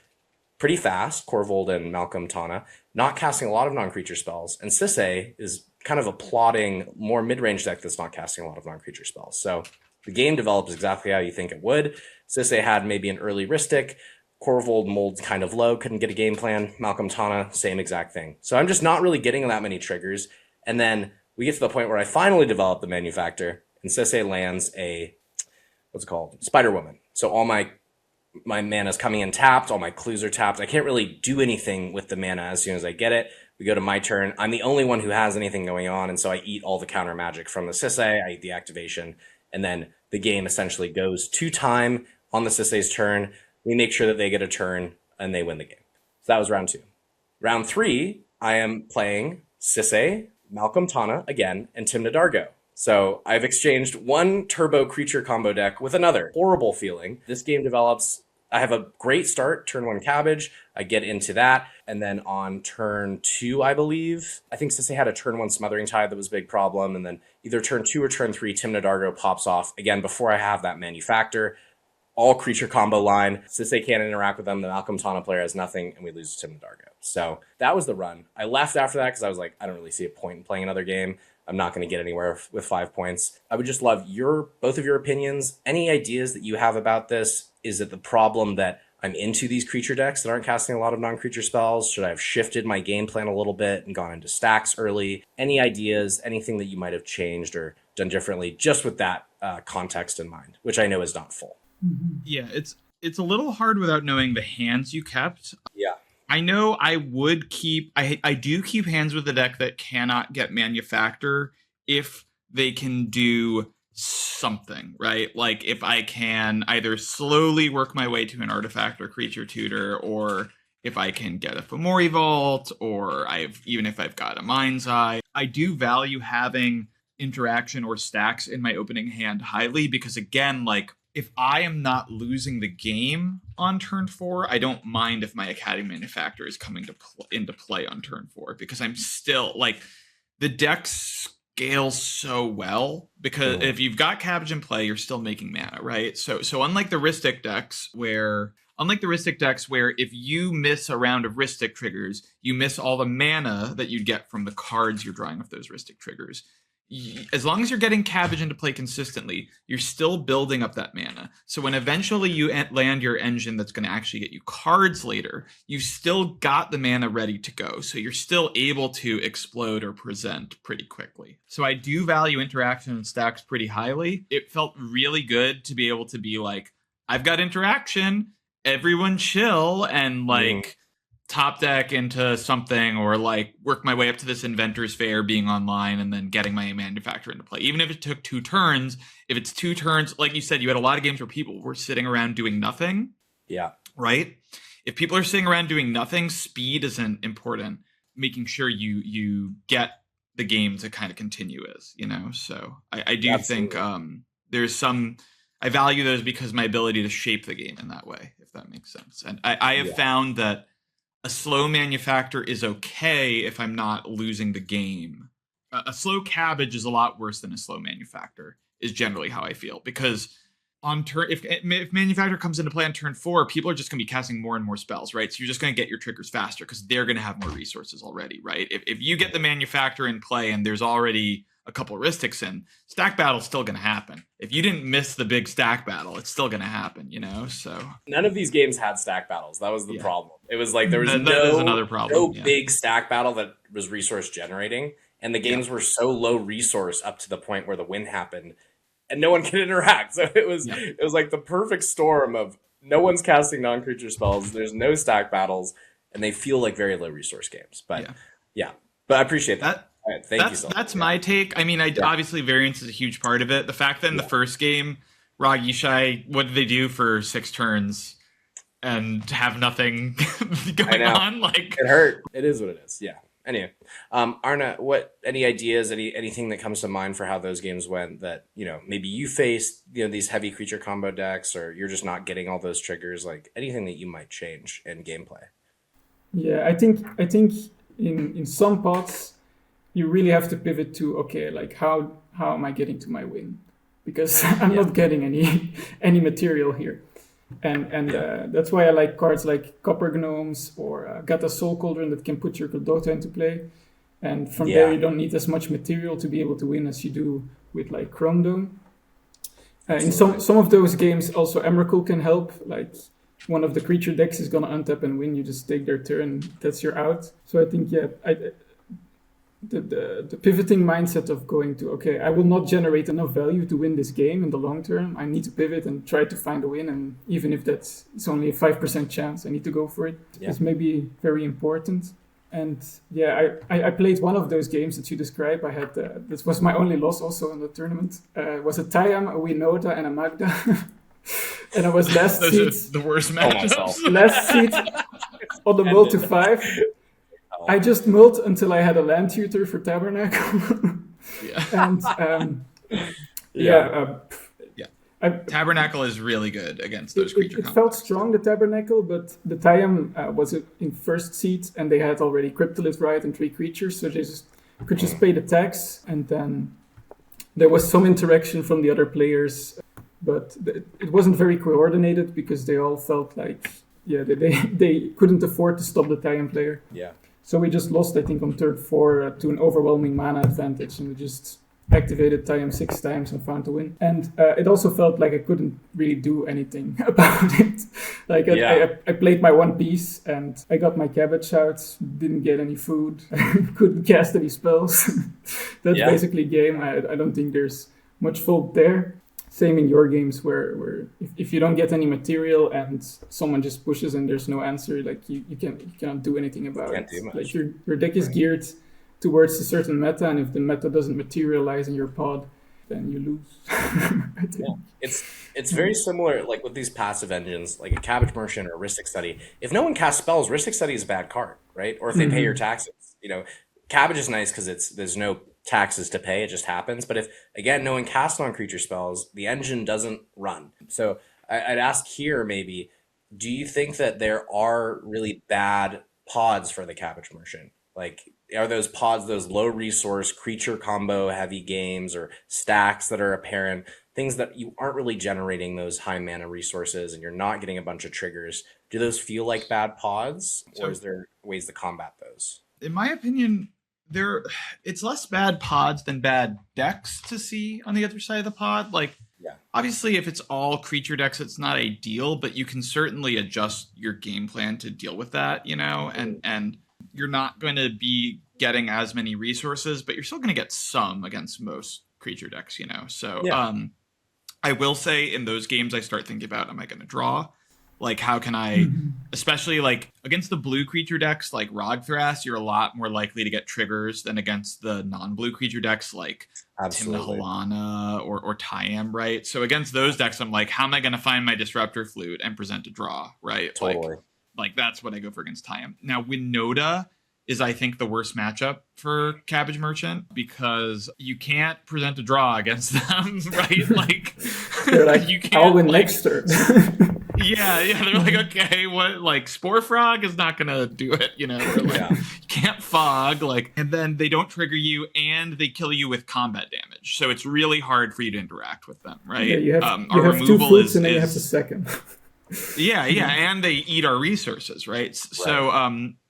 pretty fast, Corvold and Malcolm Tana, not casting a lot of non-creature spells. And Sisse is kind of a plodding, more mid-range deck that's not casting a lot of non-creature spells. So the game develops exactly how you think it would. Sisse had maybe an early Ristic. Corvold molds kind of low, couldn't get a game plan. Malcolm Tana, same exact thing. So I'm just not really getting that many triggers. And then we get to the point where I finally develop the manufactor, and Sisse lands a, Spider Woman. So all my mana's coming in tapped, all my clues are tapped. I can't really do anything with the mana as soon as I get it. We go to my turn. I'm the only one who has anything going on, and so I eat all the counter magic from the Sisse. I eat the activation, and then the game essentially goes to time on the Sisse's turn. We make sure that they get a turn, and they win the game. So that was round 2. Round 3, I am playing Sisse, Malcolm Tana again, and Timna Dargo. So I've exchanged one turbo creature combo deck with another. Horrible feeling. This game develops. I have a great start, turn 1 Cabbage. I get into that. And then on turn 2, I believe, I think Sisse had a turn 1 Smothering Tide that was a big problem. And then either turn 2 or turn 3, Timna Dargo pops off. Again, before I have that manufactor. All creature combo line. Sisse can't interact with them. The Malcolm Tana player has nothing, and we lose to Timna Dargo. So that was the run. I left after that because I was like, I don't really see a point in playing another game. I'm not going to get anywhere with 5 points. I would just love both of your opinions. Any ideas that you have about this? Is it the problem that I'm into these creature decks that aren't casting a lot of non-creature spells? Should I have shifted my game plan a little bit and gone into stacks early? Any ideas, anything that you might have changed or done differently just with that context in mind, which I know is not full. Yeah, it's a little hard without knowing the hands you kept. Yeah. I know I would keep... I do keep hands with the deck that cannot get manufactor if they can do something, right? Like if I can either slowly work my way to an artifact or creature tutor, or if I can get a Fomori Vault, or even if I've got a Mind's Eye. I do value having interaction or stacks in my opening hand highly, because again, like, if I am not losing the game on turn 4, I don't mind if my Academy Manufactor is coming into play on turn 4, because I'm still, like, the deck scales so well, because if you've got Cabbage in play, you're still making mana, right? So unlike the Ristic decks where if you miss a round of Ristic triggers, you miss all the mana that you'd get from the cards you're drawing with those Ristic triggers. As long as you're getting Cabbage into play consistently, you're still building up that mana. So when eventually you land your engine that's going to actually get you cards later, you've still got the mana ready to go. So you're still able to explode or present pretty quickly. So I do value interaction and stacks pretty highly. It felt really good to be able to be like, I've got interaction, everyone chill, and like... top deck into something, or like work my way up to this Inventor's Fair being online and then getting my manufacturer into play. Even if it took 2 turns, if it's 2 turns, like you said, you had a lot of games where people were sitting around doing nothing. Yeah. Right? If people are sitting around doing nothing, speed isn't important. Making sure you get the game to kind of continue is, So I do think there's some... I value those because my ability to shape the game in that way, if that makes sense. And I have found that a slow manufactor is okay if I'm not losing the game. A slow Cabbage is a lot worse than a slow manufactor, is generally how I feel. Because on turn, if manufactor comes into play on turn 4, people are just going to be casting more and more spells, right? So you're just going to get your triggers faster because they're going to have more resources already, right? If you get the manufactor in play and there's already a couple Ristics in, stack battle's still going to happen. If you didn't miss the big stack battle, it's still going to happen, So none of these games had stack battles. That was the problem. It was like there was that is another problem. No big stack battle that was resource generating. and the games were so low resource up to the point where the win happened, and no one could interact. So it was like the perfect storm of no one's casting non-creature spells. There's no stack battles, and they feel like very low resource games. But but I appreciate that. Right, thank you so much. That's my take. I mean, obviously variance is a huge part of it. The fact that in the first game, Ragishai, what did they do for 6 turns and have nothing going on? Like, it hurt. It is what it is. Yeah. Anyway, Arna, any ideas, anything that comes to mind for how those games went that, maybe you faced, these heavy creature combo decks, or you're just not getting all those triggers, like anything that you might change in gameplay? Yeah, I think in some pods, you really have to pivot to, okay, like how am I getting to my win? Because I'm not getting any material here. And that's why I like cards like Copper Gnomes or Gata Soul Cauldron that can put your Dota into play. And from there, you don't need as much material to be able to win as you do with like Chrome Dome. In some of those games, also Emrakul can help. Like one of the creature decks is going to untap and win. You just take their turn. That's your out. So I think, the pivoting mindset of going to, okay, I will not generate enough value to win this game in the long term. I need to pivot and try to find a win. And even if it's only a 5% chance, I need to go for it. It's maybe very important. And I played one of those games that you described. I had, this was my only loss also in the tournament. It was a Tayam, a Winota, and a Magda. And I was last seat. Those are the worst matchups. Last seat on the mull to 5. I just mulled until I had a land tutor for Tabernacle. Tabernacle is really good against those creature combos. It felt strong, the Tabernacle, but the Tayam was in first seat, and they had already Cryptolith Rite and 3 creatures, so they could just pay the tax, and then there was some interaction from the other players, but it wasn't very coordinated because they all felt like, they couldn't afford to stop the Tayam player. Yeah. So we just lost, I think, on turn 4 to an overwhelming mana advantage, and we just activated Tayam 6 times and found a win. And it also felt like I couldn't really do anything about it. Like I played my one piece, and I got my Cabbage out, didn't get any food, couldn't cast any spells. That's basically game. I don't think there's much fault there. Same in your games where if you don't get any material and someone just pushes and there's no answer, like you cannot do anything about it. Like your deck is geared towards a certain meta, and if the meta doesn't materialize in your pod, then you lose. I think. It's very similar, like with these passive engines, like a Cabbage Merchant or Rhystic Study. If no one casts spells, Rhystic Study is a bad card, right? Or if they pay your taxes, Cabbage is nice because there's no taxes to pay, it just happens. But if, again, no one casts on creature spells, the engine doesn't run. So I'd ask here, maybe, do you think that there are really bad pods for the Cabbage Merchant? Like, are those pods those low resource creature combo heavy games, or stacks that are apparent, things that you aren't really generating those high mana resources and you're not getting a bunch of triggers? Do those feel like bad pods, or is there ways to combat those? In my opinion, it's less bad pods than bad decks to see on the other side of the pod. Like, obviously, if it's all creature decks, it's not ideal, but you can certainly adjust your game plan to deal with that, and you're not going to be getting as many resources, but you're still going to get some against most creature decks, So I will say in those games, I start thinking about, am I going to draw? Like, how can I, especially like against the blue creature decks like Rogthras, you're a lot more likely to get triggers than against the non-blue creature decks like Timnahalana or Tayam, right? So against those decks, I'm like, how am I going to find my Disruptor Flute and present a draw, right? Totally. Like that's what I go for against Tayam. Now, Winota is, I think, the worst matchup for Cabbage Merchant because you can't present a draw against them, right? Like, they're like, you can't, I'll win next turn. Yeah, they're like, okay, what, like, Spore Frog is not gonna do it, or like, you can't fog, like, and then they don't trigger you, and they kill you with combat damage, so it's really hard for you to interact with them, right? Yeah, you have 2 flutes, and then you have the second. Yeah, and they eat our resources, right? So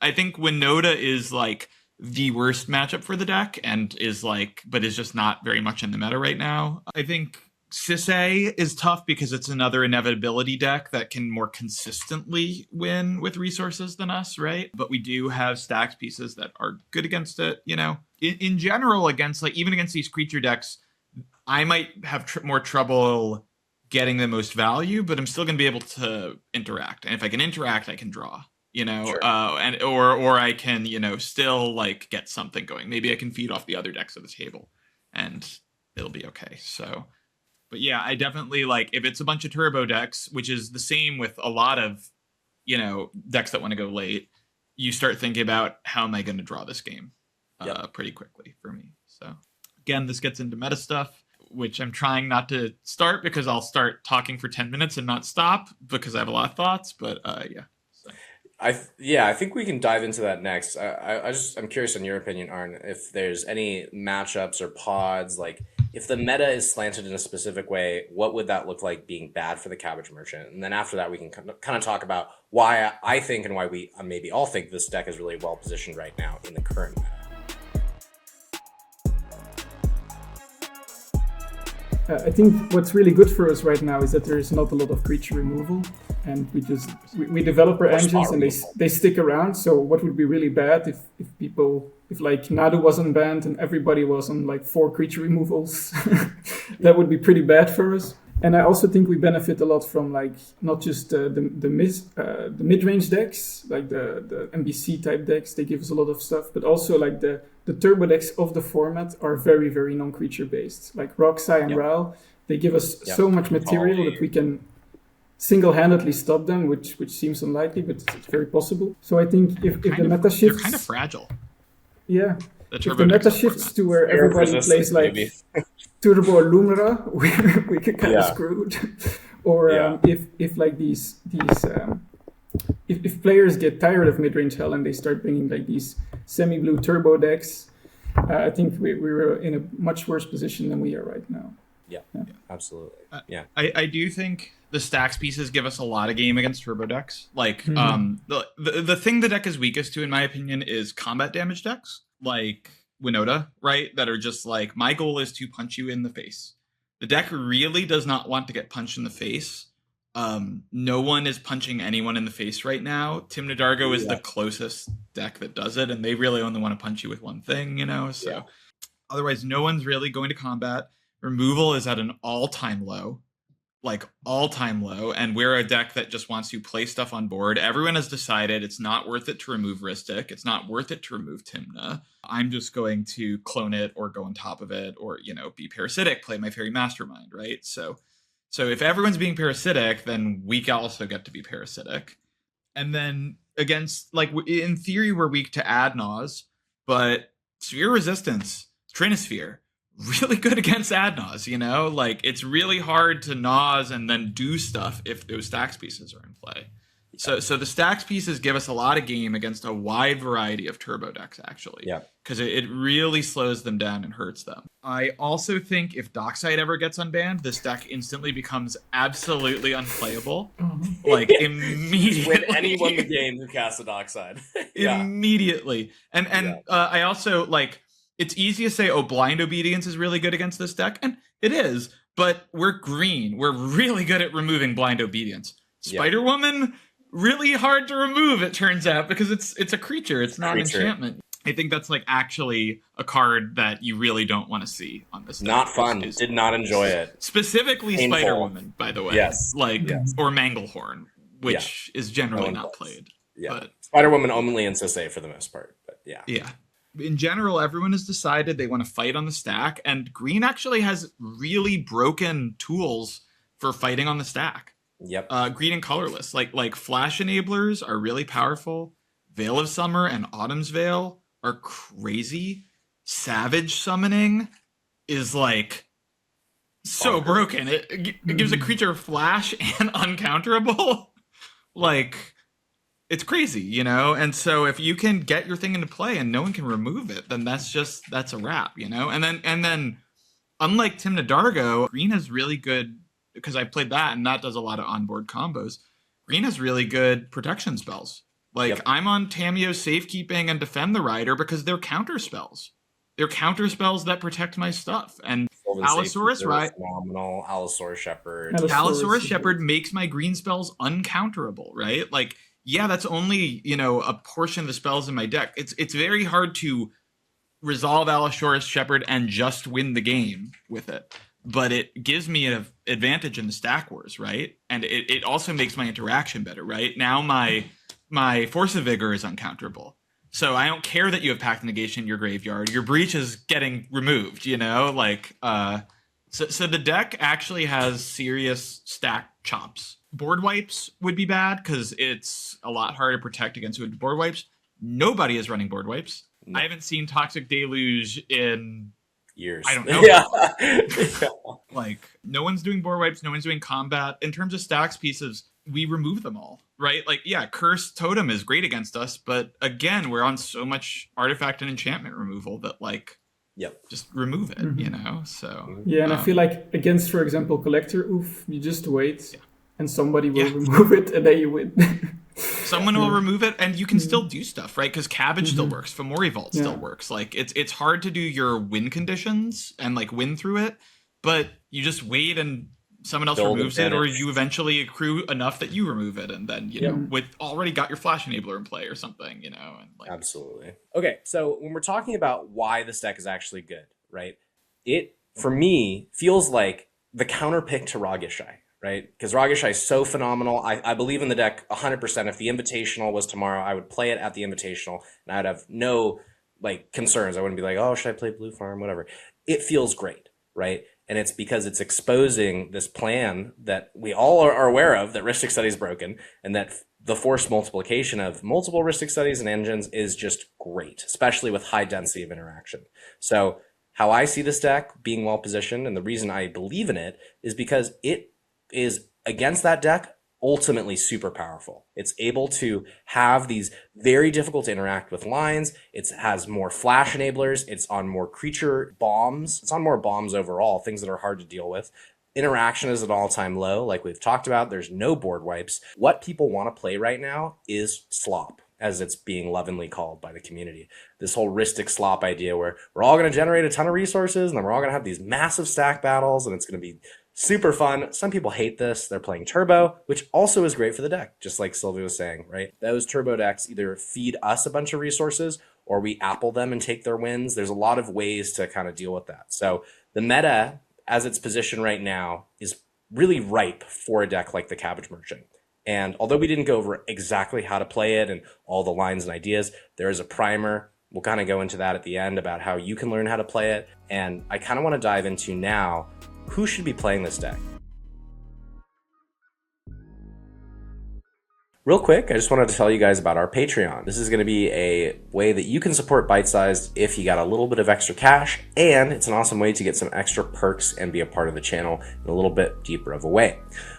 I think Winota is like the worst matchup for the deck, and is like, but is just not very much in the meta right now. I think Sisay is tough because it's another inevitability deck that can more consistently win with resources than us, right? But we do have stacks pieces that are good against it, in general, against like even against these creature decks, I might have more trouble getting the most value, but I'm still going to be able to interact. And if I can interact, I can draw. Sure. And or I can, still like get something going. Maybe I can feed off the other decks at the table, and it'll be okay. So, but yeah, I definitely like if it's a bunch of turbo decks, which is the same with a lot of, decks that want to go late. You start thinking about how am I going to draw this game, pretty quickly for me. So again, this gets into meta stuff, which I'm trying not to start because I'll start talking for 10 minutes and not stop because I have a lot of thoughts. But yeah. So. I think we can dive into that next. I'm curious on your opinion, Arn, if there's any matchups or pods, like if the meta is slanted in a specific way, what would that look like being bad for the Cabbage Merchant? And then after that, we can kind of talk about why I think and why we maybe all think this deck is really well positioned right now in the current meta. I think what's really good for us right now is that there is not a lot of creature removal, and we develop our engines and they stick around. So what would be really bad if like Nadu was unbanned and everybody was on like 4 creature removals, that would be pretty bad for us. And I also think we benefit a lot from like not just the mid-range decks, like the MBC type decks, they give us a lot of stuff, but also like the turbo decks of the format are very, very non-creature based. Like Roxai and Ral, they give us so much material that we can single-handedly stop them, which seems unlikely, but it's very possible. So I think if the meta shifts... They're kind of fragile. Yeah. If the meta shifts to where everybody plays like Turbo Lumra, we get kind of screwed. Or if like these if players get tired of mid-range hell and they start bringing like these semi-blue turbo decks, I think we're in a much worse position than we are right now. Yeah. Absolutely. I do think the stacks pieces give us a lot of game against turbo decks. Like the thing the deck is weakest to, in my opinion, is combat damage decks like Winota, right? That are just like, my goal is to punch you in the face. The deck really does not want to get punched in the face. No one is punching anyone in the face right now. Tim Nadargo is the closest deck that does it, and they really only want to punch you with one thing, So otherwise, no one's really going to combat. Removal is at an all-time low. And we're a deck that just wants to play stuff on board. Everyone has decided it's not worth it to remove Ristic. It's not worth it to remove Timna. I'm just going to clone it or go on top of it or, be parasitic, play my Fairy Mastermind, right? So if everyone's being parasitic, then we also get to be parasitic. And then against, like, in theory, we're weak to Adnaz, but Sphere Resistance, Trinisphere, really good against Adnaz, Like, it's really hard to Naz and then do stuff if those stacks pieces are in play. So the stacks pieces give us a lot of game against a wide variety of turbo decks, actually. Yeah. Because it really slows them down and hurts them. I also think if Dockside ever gets unbanned, this deck instantly becomes absolutely unplayable. Like, immediately. Win anyone the game who casts a Dockside. Immediately. And I also, like... It's easy to say, Blind Obedience is really good against this deck, and it is, but we're green. We're really good at removing Blind Obedience. Spider-Woman, really hard to remove, it turns out, because it's a creature. It's not an enchantment. I think that's like actually a card that you really don't want to see on this deck. Not fun. Did not enjoy it. Specifically Spider-Woman, by the way. Yes. Or Manglehorn, which is generally not played. Yeah. But Spider-Woman only in Sisei for the most part, but yeah. Yeah. In general, everyone has decided they want to fight on the stack, and green actually has really broken tools for fighting on the stack. Yep. Green and colorless, like Flash Enablers are really powerful. Veil of Summer and Autumn's Veil are crazy. Savage Summoning is like so broken. It gives a creature flash and uncounterable. Like, it's crazy, And so if you can get your thing into play and no one can remove it, then that's a wrap, And then unlike Tim Nadargo, green has really good, because I played that and that does a lot of onboard combos. Green has really good protection spells. Like, I'm on Tamio's Safekeeping and Defend the Rider because they're counter spells. They're counter spells that protect my stuff. And Allosaurus, right? Phenomenal. Allosaurus Shepherd. Allosaurus Shepherd makes my green spells uncounterable, right? Like, yeah, that's only, a portion of the spells in my deck. It's very hard to resolve Allosaurus Shepherd and just win the game with it. But it gives me an advantage in the stack wars, right? And it also makes my interaction better, right? Now my Force of Vigor is uncounterable. So I don't care that you have Pact Negation in your graveyard. Your Breach is getting removed, you know? Like, so the deck actually has serious stack chops. Board wipes would be bad because it's a lot harder to protect against board wipes. Nobody is running board wipes. No. I haven't seen Toxic Deluge in years. I don't know. Yeah. Like, no one's doing board wipes. No one's doing combat. In terms of stacks pieces, we remove them all, right? Like, yeah, Cursed Totem is great against us, but again, we're on so much artifact and enchantment removal that, like, just remove it, you know? So yeah, and I feel like against, for example, Collector Oof, you just wait and somebody will remove it and then you win. Someone will remove it and you can still do stuff, right? Because Cabbage still works, Fomori Vault still works. Like, it's hard to do your win conditions and, like, win through it, but you just wait and someone else removes it, or you eventually accrue enough that you remove it, and then, you know, with already got your Flash Enabler in play or something, you know. And like, absolutely. Okay, so when we're talking about why this deck is actually good, right? It, for me, feels like the counter pick to Ragishai, right? Because Ragishai is so phenomenal. I believe in the deck 100%. If the Invitational was tomorrow, I would play it at the Invitational, and I'd have no, like, concerns. I wouldn't be like, oh, should I play Blue Farm, whatever. It feels great, right? And it's because it's exposing this plan that we all are aware of, that Rhystic Study is broken, and that the forced multiplication of multiple Rhystic Studies and engines is just great, especially with high density of interaction. So how I see this deck being well positioned, and the reason I believe in it, is because it is, against that deck, ultimately super powerful. It's able to have these very difficult to interact with lines. It has more flash enablers. It's on more creature bombs. It's on more bombs overall, things that are hard to deal with. Interaction is at an all-time low, like we've talked about. There's no board wipes. What people want to play right now is slop, as it's being lovingly called by the community. This whole Rhystic slop idea where we're all going to generate a ton of resources, and then we're all going to have these massive stack battles, and it's going to be super fun. Some people hate this. They're playing turbo, which also is great for the deck, just like Sylvie was saying, right? Those turbo decks either feed us a bunch of resources or we apple them and take their wins. There's a lot of ways to kind of deal with that. So the meta, as it's positioned right now, is really ripe for a deck like the Cabbage Merchant. And although we didn't go over exactly how to play it and all the lines and ideas, there is a primer. We'll kind of go into that at the end about how you can learn how to play it. And I kind of want to dive into now who should be playing this deck. Real quick, I just wanted to tell you guys about our Patreon. This is going to be a way that you can support Bite Sized if you got a little bit of extra cash, and it's an awesome way to get some extra perks and be a part of the channel in a little bit deeper of a way.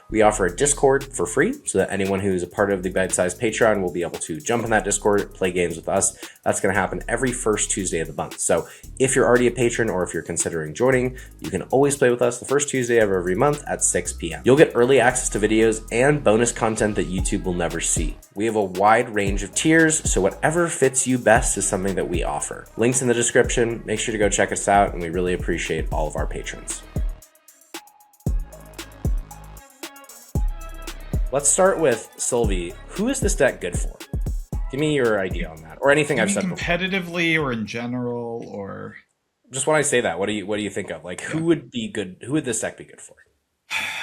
We offer a Discord for free so that anyone who is a part of the Bite Sized Patreon will be able to jump in that Discord, play games with us. That's going to happen every first Tuesday of the month. So if you're already a patron or if you're considering joining, you can always play with us the first Tuesday of every month at 6 p.m. You'll get early access to videos and bonus content that YouTube will never see. We have a wide range of tiers, so whatever fits you best is something that we offer. Links in the description. Make sure to go check us out, and we really appreciate all of our patrons. Let's start with Sylvie. Who is this deck good for? Give me your idea on that, or anything I've said competitively before. Or in general, or just when I say that, what do you think of? Like, who would be good? Who would this deck be good for?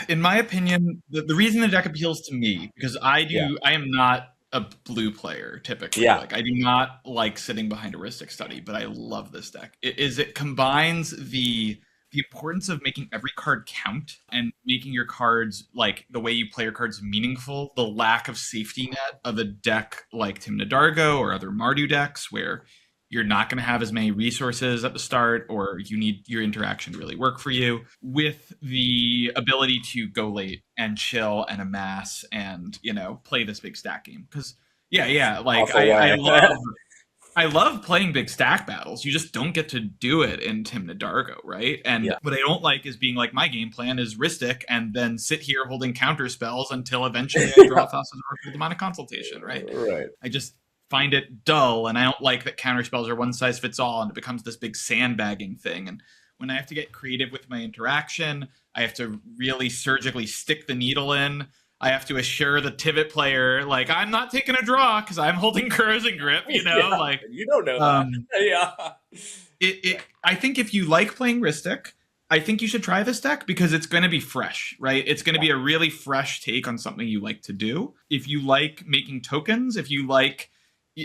In my opinion, the reason the deck appeals to me, because I am not a blue player typically. Like, I do not like sitting behind a Rhystic Study, but I love this deck. It combines the importance of making every card count and making your cards, like the way you play your cards, meaningful. The lack of safety net of a deck like Timna Dargo or other Mardu decks where you're not going to have as many resources at the start, or you need your interaction to really work for you, with the ability to go late and chill and amass and, you know, play this big stack game. Because like I love playing big stack battles. You just don't get to do it in Timna Dargo, right? And what I don't like is being like, my game plan is Rhystic and then sit here holding counter spells until eventually I draw Thassa's Oracle Demonic Consultation, right? Right. I just find it dull, and I don't like that counter spells are one size fits all, and it becomes this big sandbagging thing. And when I have to get creative with my interaction, I have to really surgically stick the needle in. I have to assure the Tivit player, like, I'm not taking a draw because I'm holding Corrosion Grip, you know? Like, you don't know that. I think if you like playing Ristic, I think you should try this deck because it's going to be fresh, right? It's going to be a really fresh take on something you like to do. If you like making tokens, if you like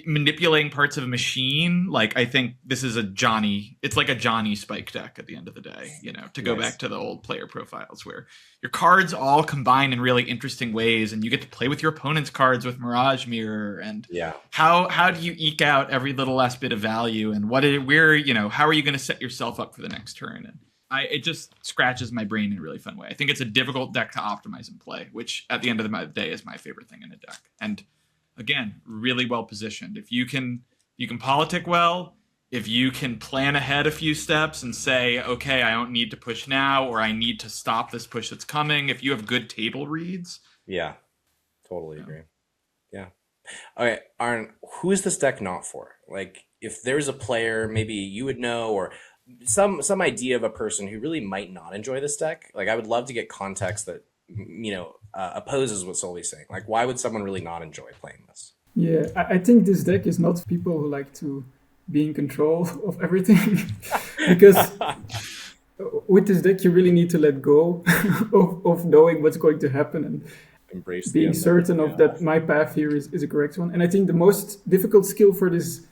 manipulating parts of a machine, like I think this is it's like a Johnny Spike deck at the end of the day, to go back to the old player profiles where your cards all combine in really interesting ways and you get to play with your opponent's cards with Mirage Mirror and how do you eke out every little last bit of value and how are you going to set yourself up for the next turn? And it just scratches my brain in a really fun way. I think it's a difficult deck to optimize and play, which at the end of the day is my favorite thing in a deck. And again, really well positioned. If you can politic well, if you can plan ahead a few steps and say, okay, I don't need to push now, or I need to stop this push that's coming. If you have good table reads. Yeah, totally agree. Yeah. Okay, Arn, who is this deck not for? Like, if there's a player maybe you would know, or some idea of a person who really might not enjoy this deck, like I would love to get context that opposes what Sully's saying. Like, why would someone really not enjoy playing this? Yeah, I think this deck is not for people who like to be in control of everything. Because with this deck, you really need to let go of knowing what's going to happen and embrace being certain of that my path here is a correct one. And I think the most difficult skill for this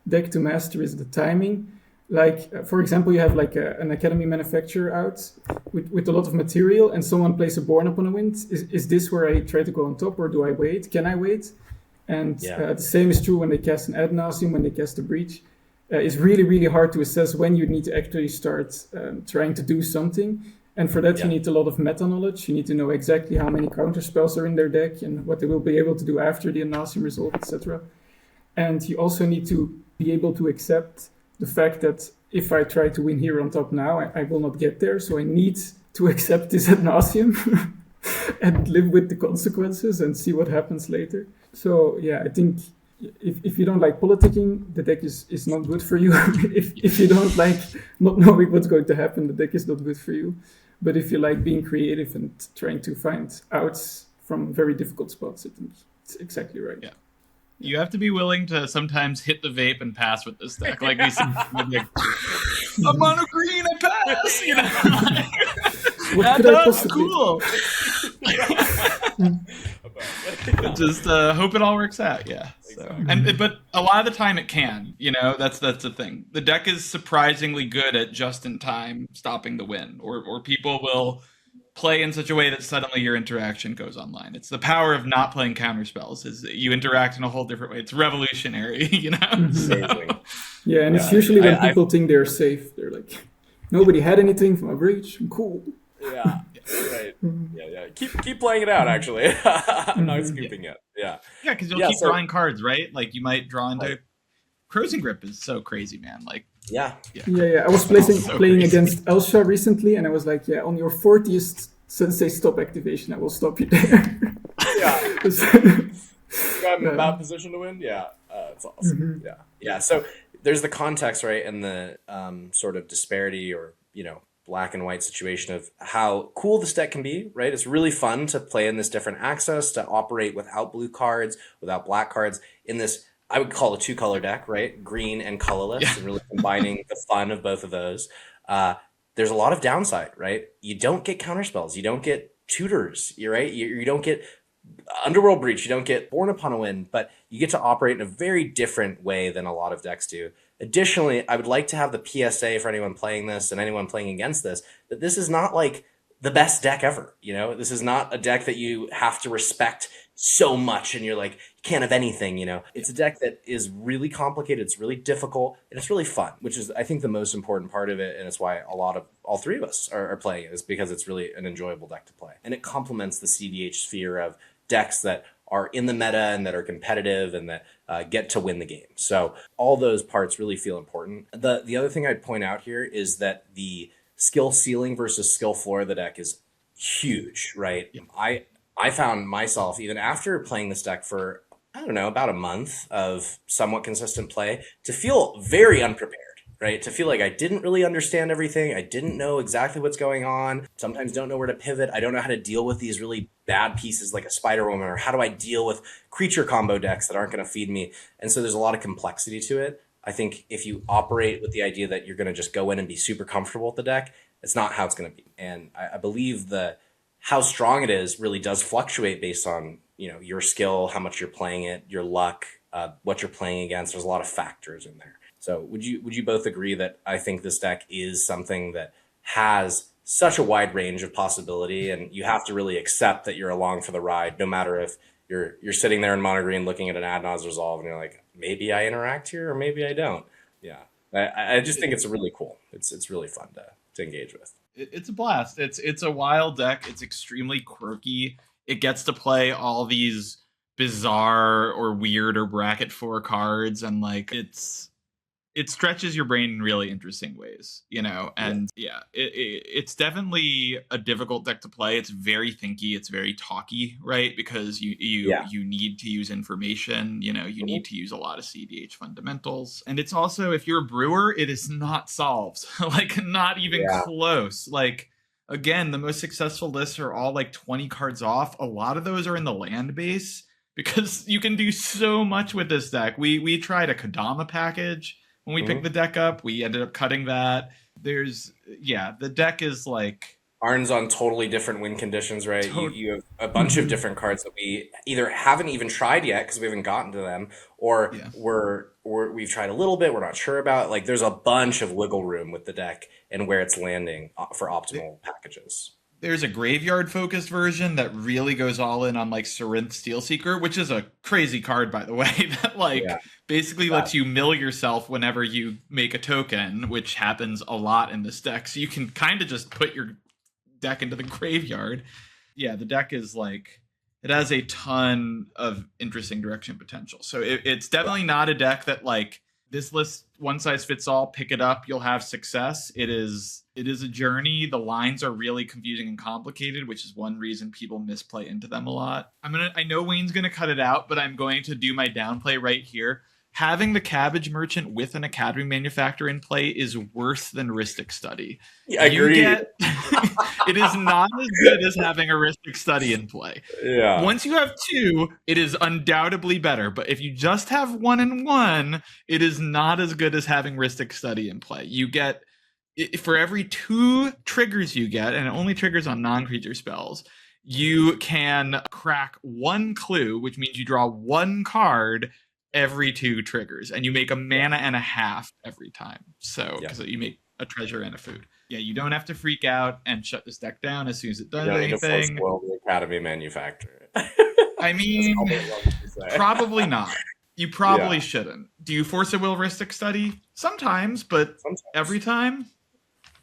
deck to master is the timing. Like, for example, you have like an Academy manufacturer out with a lot of material and someone plays a Born Upon a Wind. Is this where I try to go on top or do I wait? Can I wait? And the same is true when they cast an Ad Nauseam, when they cast a Breach. It's really, really hard to assess when you need to actually start trying to do something. And for that, you need a lot of meta knowledge. You need to know exactly how many counter spells are in their deck and what they will be able to do after the Ad Nauseam resolve, etc. And you also need to be able to accept the fact that if I try to win here on top now, I will not get there. So I need to accept this Ad Nauseam and live with the consequences and see what happens later. So yeah, I think if you don't like politicking, the deck is not good for you. if you don't like not knowing what's going to happen, the deck is not good for you. But if you like being creative and trying to find outs from very difficult spots, I think it's exactly right. Yeah. You have to be willing to sometimes hit the vape and pass with this deck. Like we said, like, I'm mono green, I pass. What could I possibly... cool. Just hope it all works out. Yeah. So, but a lot of the time it can. That's the thing. The deck is surprisingly good at just in time stopping the win, or people will play in such a way that suddenly your interaction goes online. It's the power of not playing counter spells, is that you interact in a whole different way. It's revolutionary, So, yeah, and it's usually when people think they're safe. They're like, nobody had anything from a breach. Cool. Yeah, right. Yeah. Keep playing it out, actually. I'm not scooping it. Yeah. Yeah, because you'll keep drawing cards, right? Like, you might draw into... Crows and Grip is so crazy, man. Like, Yeah. I was playing against Elsha recently, and I was like, on your 40th Sensei stop activation, I will stop you there. Yeah. Got in about position to win? Yeah. It's awesome. Mm-hmm. Yeah. So there's the context, right, and the sort of disparity or, black and white situation of how cool this deck can be, right? It's really fun to play in this different access, to operate without blue cards, without black cards, in this, I would call a two-color deck, right? Green and colorless, and really combining the fun of both of those. There's a lot of downside, right? You don't get counterspells. You don't get tutors, right? You don't get Underworld Breach. You don't get Born Upon a Wind, but you get to operate in a very different way than a lot of decks do. Additionally, I would like to have the PSA for anyone playing this and anyone playing against this, that this is not like the best deck ever. This is not a deck that you have to respect so much and you're like, you can't have anything, It's a deck that is really complicated, it's really difficult, and it's really fun, which is, I think, the most important part of it, and it's why all three of us are playing it, is because it's really an enjoyable deck to play. And it complements the cEDH sphere of decks that are in the meta and that are competitive and that get to win the game. So all those parts really feel important. The other thing I'd point out here is that the skill ceiling versus skill floor of the deck is huge, right? Yeah. I found myself, even after playing this deck for, about a month of somewhat consistent play, to feel very unprepared, right? To feel like I didn't really understand everything. I didn't know exactly what's going on. Sometimes don't know where to pivot. I don't know how to deal with these really bad pieces like a Spider Woman, or how do I deal with creature combo decks that aren't going to feed me? And so there's a lot of complexity to it. I think if you operate with the idea that you're going to just go in and be super comfortable with the deck, it's not how it's going to be. And I believe that how strong it is really does fluctuate based on, your skill, how much you're playing it, your luck, what you're playing against. There's a lot of factors in there. So would you both agree that I think this deck is something that has such a wide range of possibility, and you have to really accept that you're along for the ride, no matter if you're sitting there in mono green looking at an ad nauseam resolve and you're like, maybe I interact here or maybe I don't. Yeah, I just think it's really cool. It's really fun to engage with. It's a blast. It's a wild deck. It's extremely quirky. It gets to play all these bizarre or weird or bracket 4 cards, and like it stretches your brain in really interesting ways, and it's definitely a difficult deck to play. It's very thinky, it's very talky, right? Because you need to use information, you need to use a lot of cEDH fundamentals. And it's also, if you're a brewer, it is not solved, like not even close. Like, again, the most successful lists are all like 20 cards off. A lot of those are in the land base because you can do so much with this deck. We tried a Kodama package. When we picked the deck up, we ended up cutting that. The deck is like... Arn's on totally different win conditions, right? You have a bunch of different cards that we either haven't even tried yet because we haven't gotten to them, or we've tried a little bit, we're not sure about. Like, there's a bunch of wiggle room with the deck and where it's landing for optimal packages. There's a graveyard-focused version that really goes all in on, like, Sarinth Steelseeker, which is a crazy card, by the way, that, basically lets you mill yourself whenever you make a token, which happens a lot in this deck. So you can kind of just put your deck into the graveyard. Yeah, the deck is, like, it has a ton of interesting direction potential. So it's definitely not a deck that, like, this list, one size fits all, pick it up, you'll have success. It is a journey. The lines are really confusing and complicated, which is one reason people misplay into them a lot. I know Wayne's gonna cut it out, but I'm going to do my downplay right here. Having the Cabbage Merchant with an Academy Manufactor in play is worse than Rhystic Study. Yeah, I agree. It is not as good as having a Rhystic Study in play. Yeah. Once you have 2, it is undoubtedly better. But if you just have 1 and 1, it is not as good as having Rhystic Study in play. You get, for every 2 triggers you get, and it only triggers on non-creature spells, you can crack 1 clue, which means you draw 1 card every 2 triggers, and you make a mana and a half every time. So you make a treasure and a food. Yeah, you don't have to freak out and shut this deck down as soon as it does anything. The Academy Manufacturer. I mean, probably not. You probably shouldn't. Do you force a will Rhystic Study? Sometimes, but every time?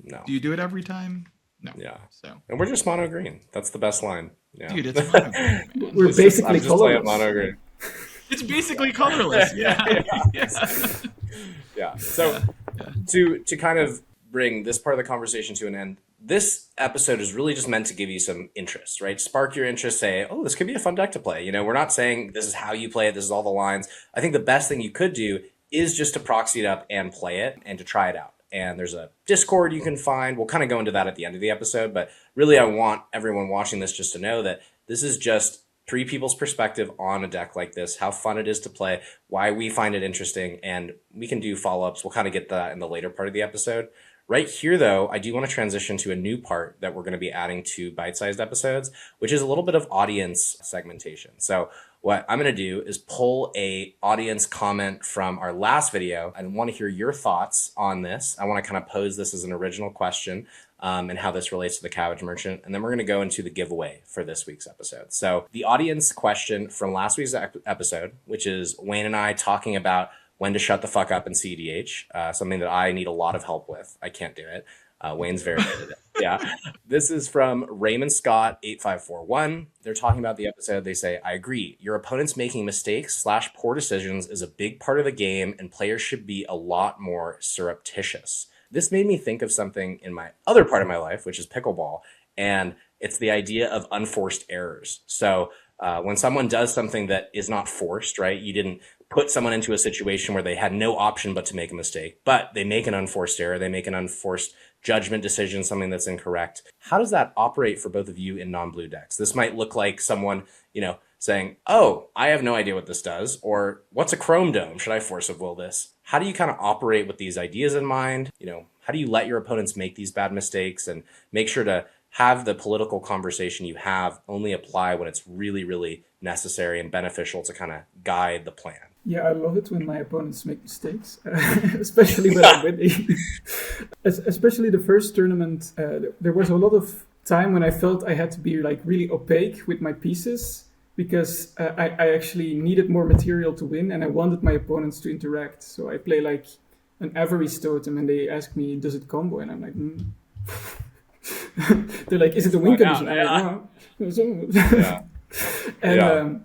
No. Do you do it every time? No. Yeah. So. And we're just mono green. That's the best line. Yeah. Dude, it's mono green, man. We're basically colorless. Mono green. It's basically colorless. Yeah. So to kind of bring this part of the conversation to an end, this episode is really just meant to give you some interest, right? Spark your interest, say, oh, this could be a fun deck to play. We're not saying this is how you play it, this is all the lines. I think the best thing you could do is just to proxy it up and play it and to try it out. And there's a Discord you can find. We'll kind of go into that at the end of the episode, but really I want everyone watching this just to know that this is just 3 people's perspective on a deck like this, how fun it is to play, why we find it interesting, and we can do follow-ups. We'll kind of get that in the later part of the episode. Right here, though, I do want to transition to a new part that we're going to be adding to bite-sized episodes, which is a little bit of audience segmentation. So what I'm going to do is pull a audience comment from our last video. I want to hear your thoughts on this. I want to kind of pose this as an original question. And how this relates to the Cabbage Merchant. And then we're going to go into the giveaway for this week's episode. So the audience question from last week's episode, which is Wayne and I talking about when to shut the fuck up in cEDH, something that I need a lot of help with. I can't do it. Wayne's very good at it. Yeah. This is from Raymond Scott 8541. They're talking about the episode. They say, I agree. Your opponent's making mistakes / poor decisions is a big part of the game, and players should be a lot more surreptitious. This made me think of something in my other part of my life, which is pickleball, and it's the idea of unforced errors. So when someone does something that is not forced, right? You didn't put someone into a situation where they had no option but to make a mistake, but they make an unforced error, they make an unforced judgment decision, something that's incorrect. How does that operate for both of you in non-blue decks? This might look like someone, saying, oh, I have no idea what this does, or what's a Chrome Dome? Should I force of will this? how do you kind of operate with these ideas in mind? How do you let your opponents make these bad mistakes and make sure to have the political conversation you have only apply when it's really, really necessary and beneficial to kind of guide the plan? Yeah, I love it when my opponents make mistakes, especially when I'm winning. Especially the first tournament, there was a lot of time when I felt I had to be like really opaque with my pieces because I actually needed more material to win and I wanted my opponents to interact. So I play like an Avery's totem and they ask me, does it combo? And I'm like, They're like, is it a win condition? I'm like, no. And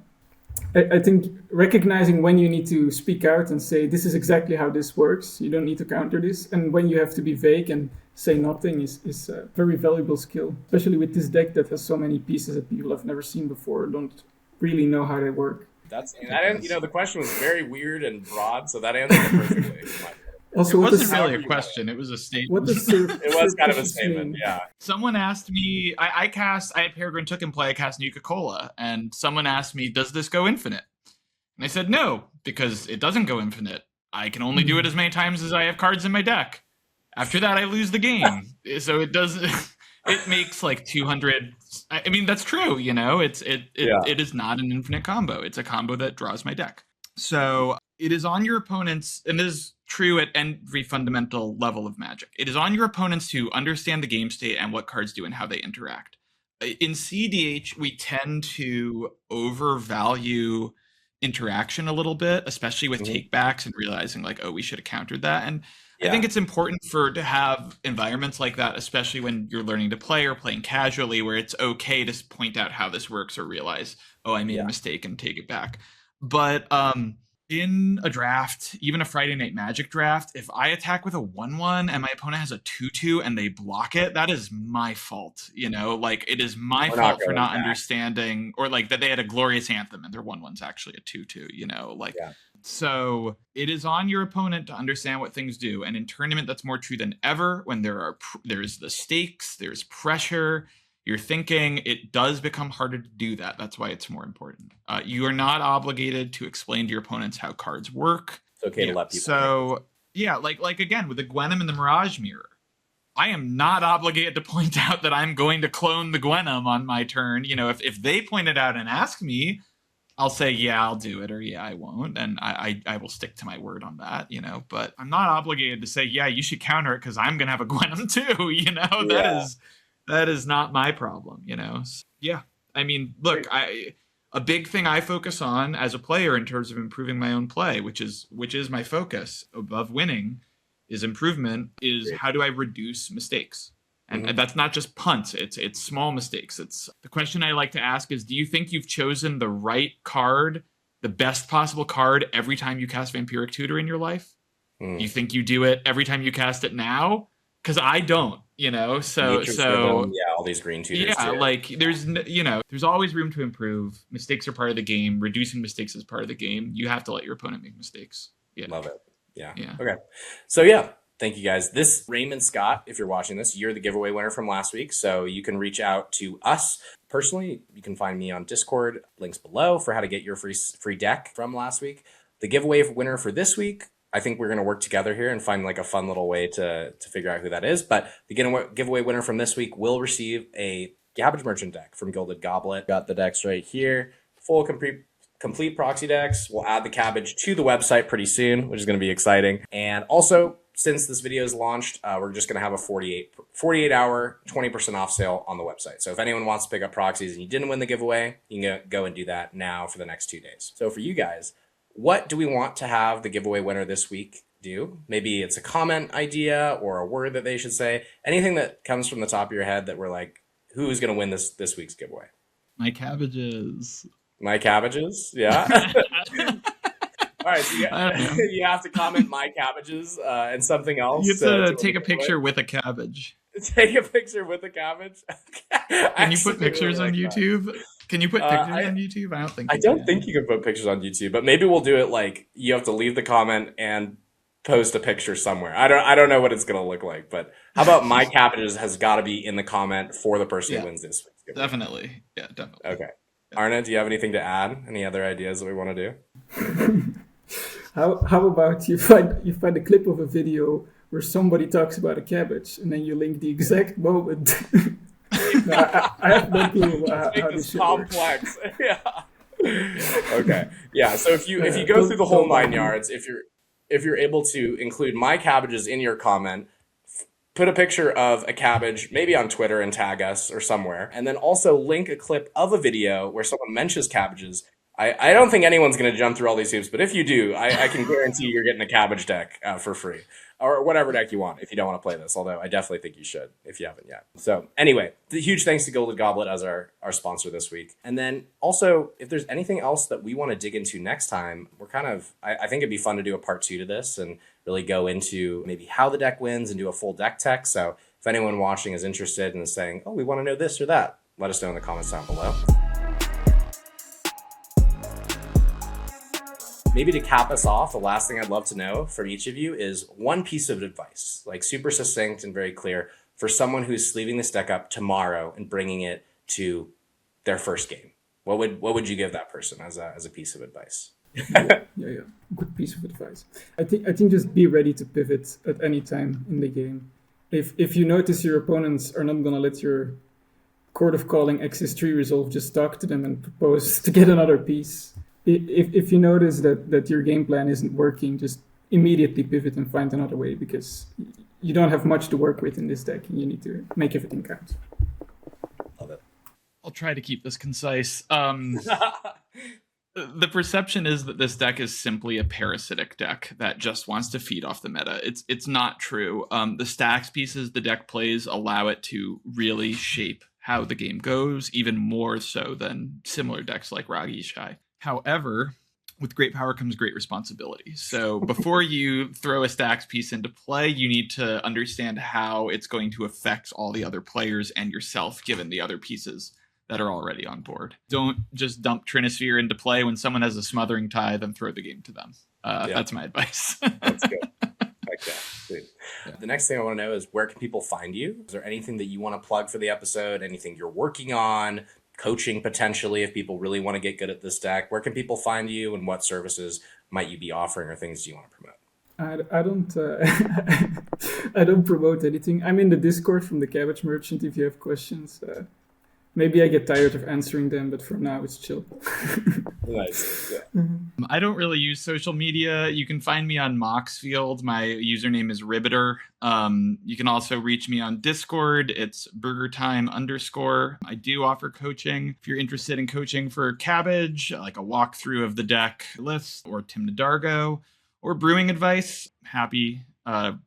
I think recognizing when you need to speak out and say, this is exactly how this works, you don't need to counter this, and when you have to be vague and say nothing is a very valuable skill, especially with this deck that has so many pieces that people have never seen before, don't really know how they work. The question was very weird and broad, so that answered it perfectly. Also, it wasn't really a question, it was a statement. It was kind of a statement, yeah. Someone asked me, I had Peregrine Took in play, I cast Nuka-Cola, and someone asked me, does this go infinite? And I said, no, because it doesn't go infinite. I can only do it as many times as I have cards in my deck. After that, I lose the game. So it doesn't, it makes like 200, I mean, that's true, it is not an infinite combo. It's a combo that draws my deck. So it is on your opponents, and this is true at every fundamental level of Magic. It is on your opponents to understand the game state and what cards do and how they interact. In cEDH, we tend to overvalue interaction a little bit, especially with takebacks and realizing like, oh, we should have countered that. And I think it's important to have environments like that, especially when you're learning to play or playing casually, where it's okay to point out how this works or realize, oh, I made a mistake and take it back. But in a draft, even a Friday Night Magic draft, if I attack with a 1/1 and my opponent has a 2/2 and they block it, that is my fault. Like it is my fault for not understanding, or like that they had a Glorious Anthem and their 1/1's actually a 2/2. So it is on your opponent to understand what things do. And in tournament, that's more true than ever. When there's the stakes, there's pressure. You're thinking, it does become harder to do that. That's why it's more important. You are not obligated to explain to your opponents how cards work. It's okay to let people So, like again, with the Gwenum and the Mirage Mirror, I am not obligated to point out that I'm going to clone the Gwenum on my turn. If they point it out and ask me, I'll say, yeah, I'll do it, or yeah, I won't. And I will stick to my word on that, But I'm not obligated to say, yeah, you should counter it because I'm going to have a Gwenum too, That is not my problem, Yeah. I mean, look, a big thing I focus on as a player in terms of improving my own play, which is my focus above winning, is improvement, is how do I reduce mistakes? And that's not just punts, it's small mistakes. It's the question I like to ask is, do you think you've chosen the right card, the best possible card every time you cast Vampiric Tutor in your life? Do you think you do it every time you cast it now? Because I don't, so all these green tutors. Yeah, too. Like there's always room to improve. Mistakes are part of the game. Reducing mistakes is part of the game. You have to let your opponent make mistakes. Yeah, love it. Yeah. Okay. So thank you guys. This Raymond Scott, if you're watching this, you're the giveaway winner from last week. So you can reach out to us personally. You can find me on Discord. Links below for how to get your free deck from last week. The giveaway winner for this week, I think we're going to work together here and find like a fun little way to figure out who that is. But the giveaway winner from this week will receive a Cabbage Merchant deck from Gilded Goblet. Got the decks right here. Full complete proxy decks. We'll add the Cabbage to the website pretty soon, which is going to be exciting. And also, since this video is launched, we're just going to have a 48-hour 20% off sale on the website. So if anyone wants to pick up proxies and you didn't win the giveaway, you can go and do that now for the next 2 days. So for you guys, what do we want to have the giveaway winner this week do? Maybe it's a comment idea or a word that they should say. Anything that comes from the top of your head that we're like, who's going to win this week's giveaway? My cabbages. My cabbages? Yeah. All right, so you have to comment my cabbages and something else. You have to take a picture with a cabbage. Take a picture with a cabbage? Can you put pictures on YouTube? Can you put pictures on YouTube? I don't think you can put pictures on YouTube, but maybe we'll do it like you have to leave the comment and post a picture somewhere. I don't know what it's going to look like, but how about my cabbages has got to be in the comment for the person who wins this week? Definitely. Yeah, definitely. Okay. Arna, do you have anything to add? Any other ideas that we want to do? How about you find a clip of a video where somebody talks about a cabbage, and then you link the exact moment. No, I have no clue how this shit complex. Yeah. Okay. Yeah. So if you go through the whole 9 yards, if you're able to include my cabbages in your comment, put a picture of a cabbage, maybe on Twitter, and tag us or somewhere, and then also link a clip of a video where someone mentions cabbages. I don't think anyone's going to jump through all these hoops, but if you do, I can guarantee you're getting a cabbage deck for free, or whatever deck you want if you don't want to play this, although I definitely think you should if you haven't yet. So anyway, huge thanks to Gilded Goblet as our sponsor this week. And then also, if there's anything else that we want to dig into next time, I think it'd be fun to do a part 2 to this and really go into maybe how the deck wins and do a full deck tech. So if anyone watching is interested and is saying, oh, we want to know this or that, let us know in the comments down below. Maybe to cap us off, the last thing I'd love to know from each of you is one piece of advice, like super succinct and very clear, for someone who's sleeving this deck up tomorrow and bringing it to their first game. What would you give that person as a piece of advice? Yeah. Good piece of advice. I think just be ready to pivot at any time in the game. If you notice your opponents are not gonna let your Court of Calling X3 resolve, just talk to them and propose to get another piece. If you notice that your game plan isn't working, just immediately pivot and find another way, because you don't have much to work with in this deck and you need to make everything count. Love it. I'll try to keep this concise. The perception is that this deck is simply a parasitic deck that just wants to feed off the meta. It's not true. The stacks pieces the deck plays allow it to really shape how the game goes, even more so than similar decks like Ragi Shai. However, with great power comes great responsibility. So before you throw a stacks piece into play, you need to understand how it's going to affect all the other players and yourself, given the other pieces that are already on board. Don't just dump Trinisphere into play when someone has a Smothering Tithe and throw the game to them. That's my advice. That's good. Okay, sweet. Yeah. The next thing I want to know is, where can people find you? Is there anything that you want to plug for the episode? Anything you're working on? Coaching potentially, if people really want to get good at this deck? Where can people find you, and what services might you be offering, or things do you want to promote? I don't I don't promote anything. I'm in the Discord from the Cabbage Merchant if you have questions. Maybe I get tired of answering them, but for now it's chill. Nice. Yeah. I don't really use social media. You can find me on Moxfield. My username is Ribbiter. You can also reach me on Discord. It's BurgerTime_. I do offer coaching. If you're interested in coaching for Cabbage, like a walkthrough of the deck list, or Tim Nadargo, or brewing advice, happy.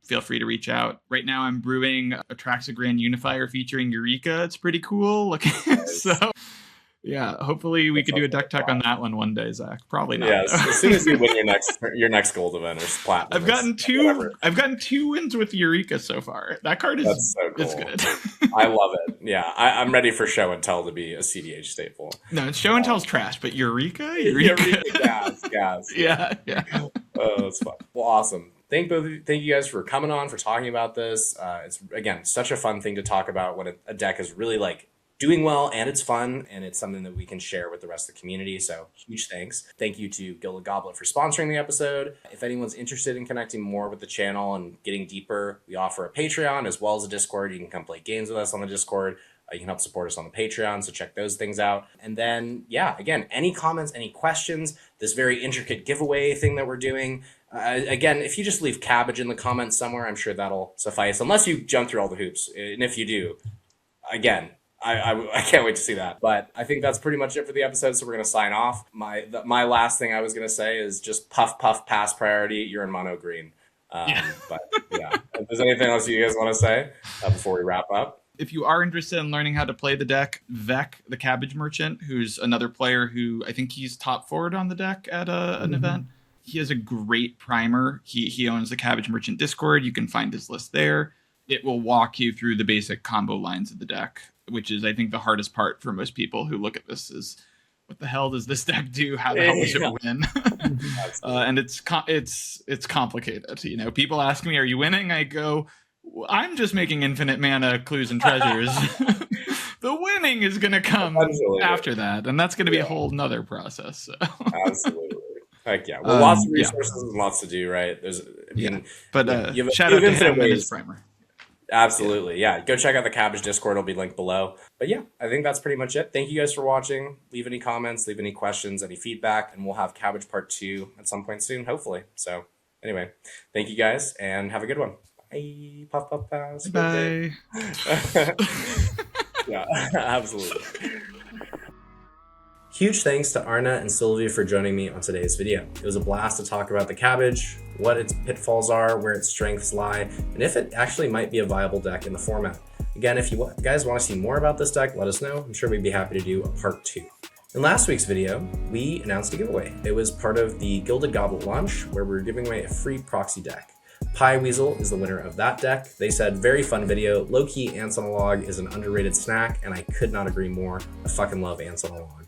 Feel free to reach out. Right now I'm brewing Atraxa Grand Unifier featuring Eureka. It's pretty cool looking. Nice. So yeah, hopefully we could do a deck tech on that one day, Zach. Probably not. Yes, as soon as you win your next gold event or platinum. I've gotten two wins with Eureka so far. That card is so cool. It's good. I love it. Yeah, I'm ready for Show and Tell to be a cEDH staple. No, Show and Tell's trash, but Eureka, gas. Yeah. Oh, that's fun. Well, awesome. Thank you guys for coming on, for talking about this. It's, again, such a fun thing to talk about when a deck is really like doing well, and it's fun, and it's something that we can share with the rest of the community. So huge thanks. Thank you to Gilded Goblet for sponsoring the episode. If anyone's interested in connecting more with the channel and getting deeper, we offer a Patreon as well as a Discord. You can come play games with us on the Discord. You can help support us on the Patreon, so check those things out. And then, yeah, again, any comments, any questions, this very intricate giveaway thing that we're doing. Again, if you just leave cabbage in the comments somewhere, I'm sure that'll suffice, unless you jump through all the hoops. And if you do, again, I can't wait to see that. But I think that's pretty much it for the episode, so we're going to sign off. My last thing I was going to say is just puff, pass priority. You're in mono green. But yeah, if there's anything else you guys want to say before we wrap up. If you are interested in learning how to play the deck, Vec, the Cabbage Merchant, who's another player who I think he's top forward on the deck at an event. He has a great primer. He owns the Cabbage Merchant Discord. You can find his list there. It will walk you through the basic combo lines of the deck, which is, I think, the hardest part for most people who look at this is, what the hell does this deck do? How the hell does it win? And it's complicated. You know, people ask me, "Are you winning?" I go, "I'm just making infinite mana clues and treasures." The winning is going to come after that, and that's going to be a whole nother process. So. Absolutely. Heck yeah. Well, lots of Yeah. resources and lots to do, right? There's, but you have shout out to infinite him and his ways. primer. Absolutely. Yeah. Go check out the Cabbage Discord. It'll be linked below. But yeah, I think that's pretty much it. Thank you guys for watching. Leave any comments, leave any questions, any feedback, and we'll have Cabbage Part 2 at some point soon, hopefully. So anyway, thank you guys and have a good one. Bye. Puff, puff, pass. Bye. Yeah, absolutely. Huge thanks to Arna and Sylvia for joining me on today's video. It was a blast to talk about the Cabbage, what its pitfalls are, where its strengths lie, and if it actually might be a viable deck in the format. Again, if you guys want to see more about this deck, let us know. I'm sure we'd be happy to do a part 2. In last week's video, we announced a giveaway. It was part of the Gilded Goblet launch, where we were giving away a free proxy deck. Pie Weasel is the winner of that deck. They said, very fun video, low-key ants on a log is an underrated snack, and I could not agree more. I fucking love ants on a log.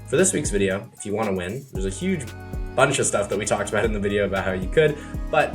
For this week's video, if you want to win, there's a huge bunch of stuff that we talked about in the video about how you could, but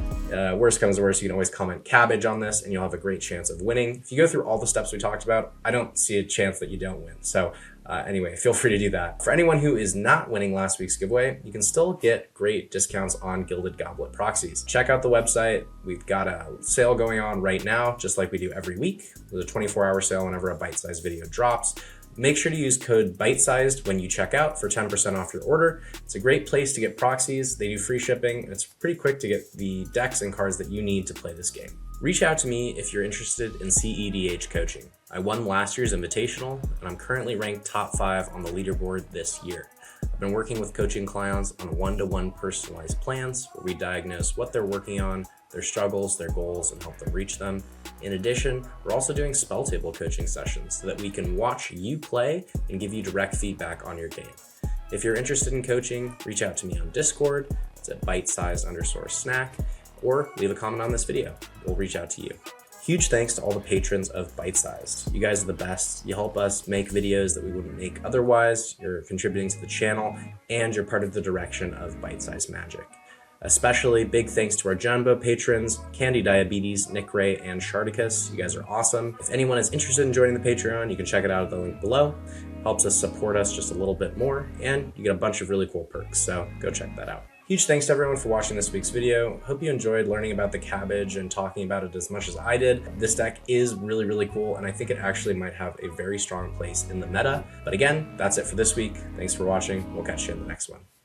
worst comes to worst, you can always comment Cabbage on this and you'll have a great chance of winning. If you go through all the steps we talked about, I don't see a chance that you don't win. So anyway, feel free to do that. For anyone who is not winning last week's giveaway, you can still get great discounts on Gilded Goblet Proxies. Check out the website. We've got a sale going on right now, just like we do every week. There's a 24-hour sale whenever a bite-sized video drops. Make sure to use code BITESIZED when you check out for 10% off your order. It's a great place to get proxies. They do free shipping, and it's pretty quick to get the decks and cards that you need to play this game. Reach out to me if you're interested in cEDH coaching. I won last year's Invitational, and I'm currently ranked top 5 on the leaderboard this year. I've been working with coaching clients on one-to-one personalized plans where we diagnose what they're working on, their struggles, their goals, and help them reach them. In addition, we're also doing spell table coaching sessions so that we can watch you play and give you direct feedback on your game. If you're interested in coaching, reach out to me on Discord. It's at bitesize_snack, or leave a comment on this video. We'll reach out to you. Huge thanks to all the patrons of Bite Sized. You guys are the best. You help us make videos that we wouldn't make otherwise. You're contributing to the channel, and you're part of the direction of Bite Size Magic. Especially big thanks to our Jumbo patrons, Candy Diabetes, Nick Ray, and Sharticus. You guys are awesome. If anyone is interested in joining the Patreon, you can check it out at the link below. Helps us support us just a little bit more, and you get a bunch of really cool perks, so go check that out. Huge thanks to everyone for watching this week's video. Hope you enjoyed learning about the Cabbage and talking about it as much as I did. This deck is really, really cool, and I think it actually might have a very strong place in the meta. But again, that's it for this week. Thanks for watching. We'll catch you in the next one.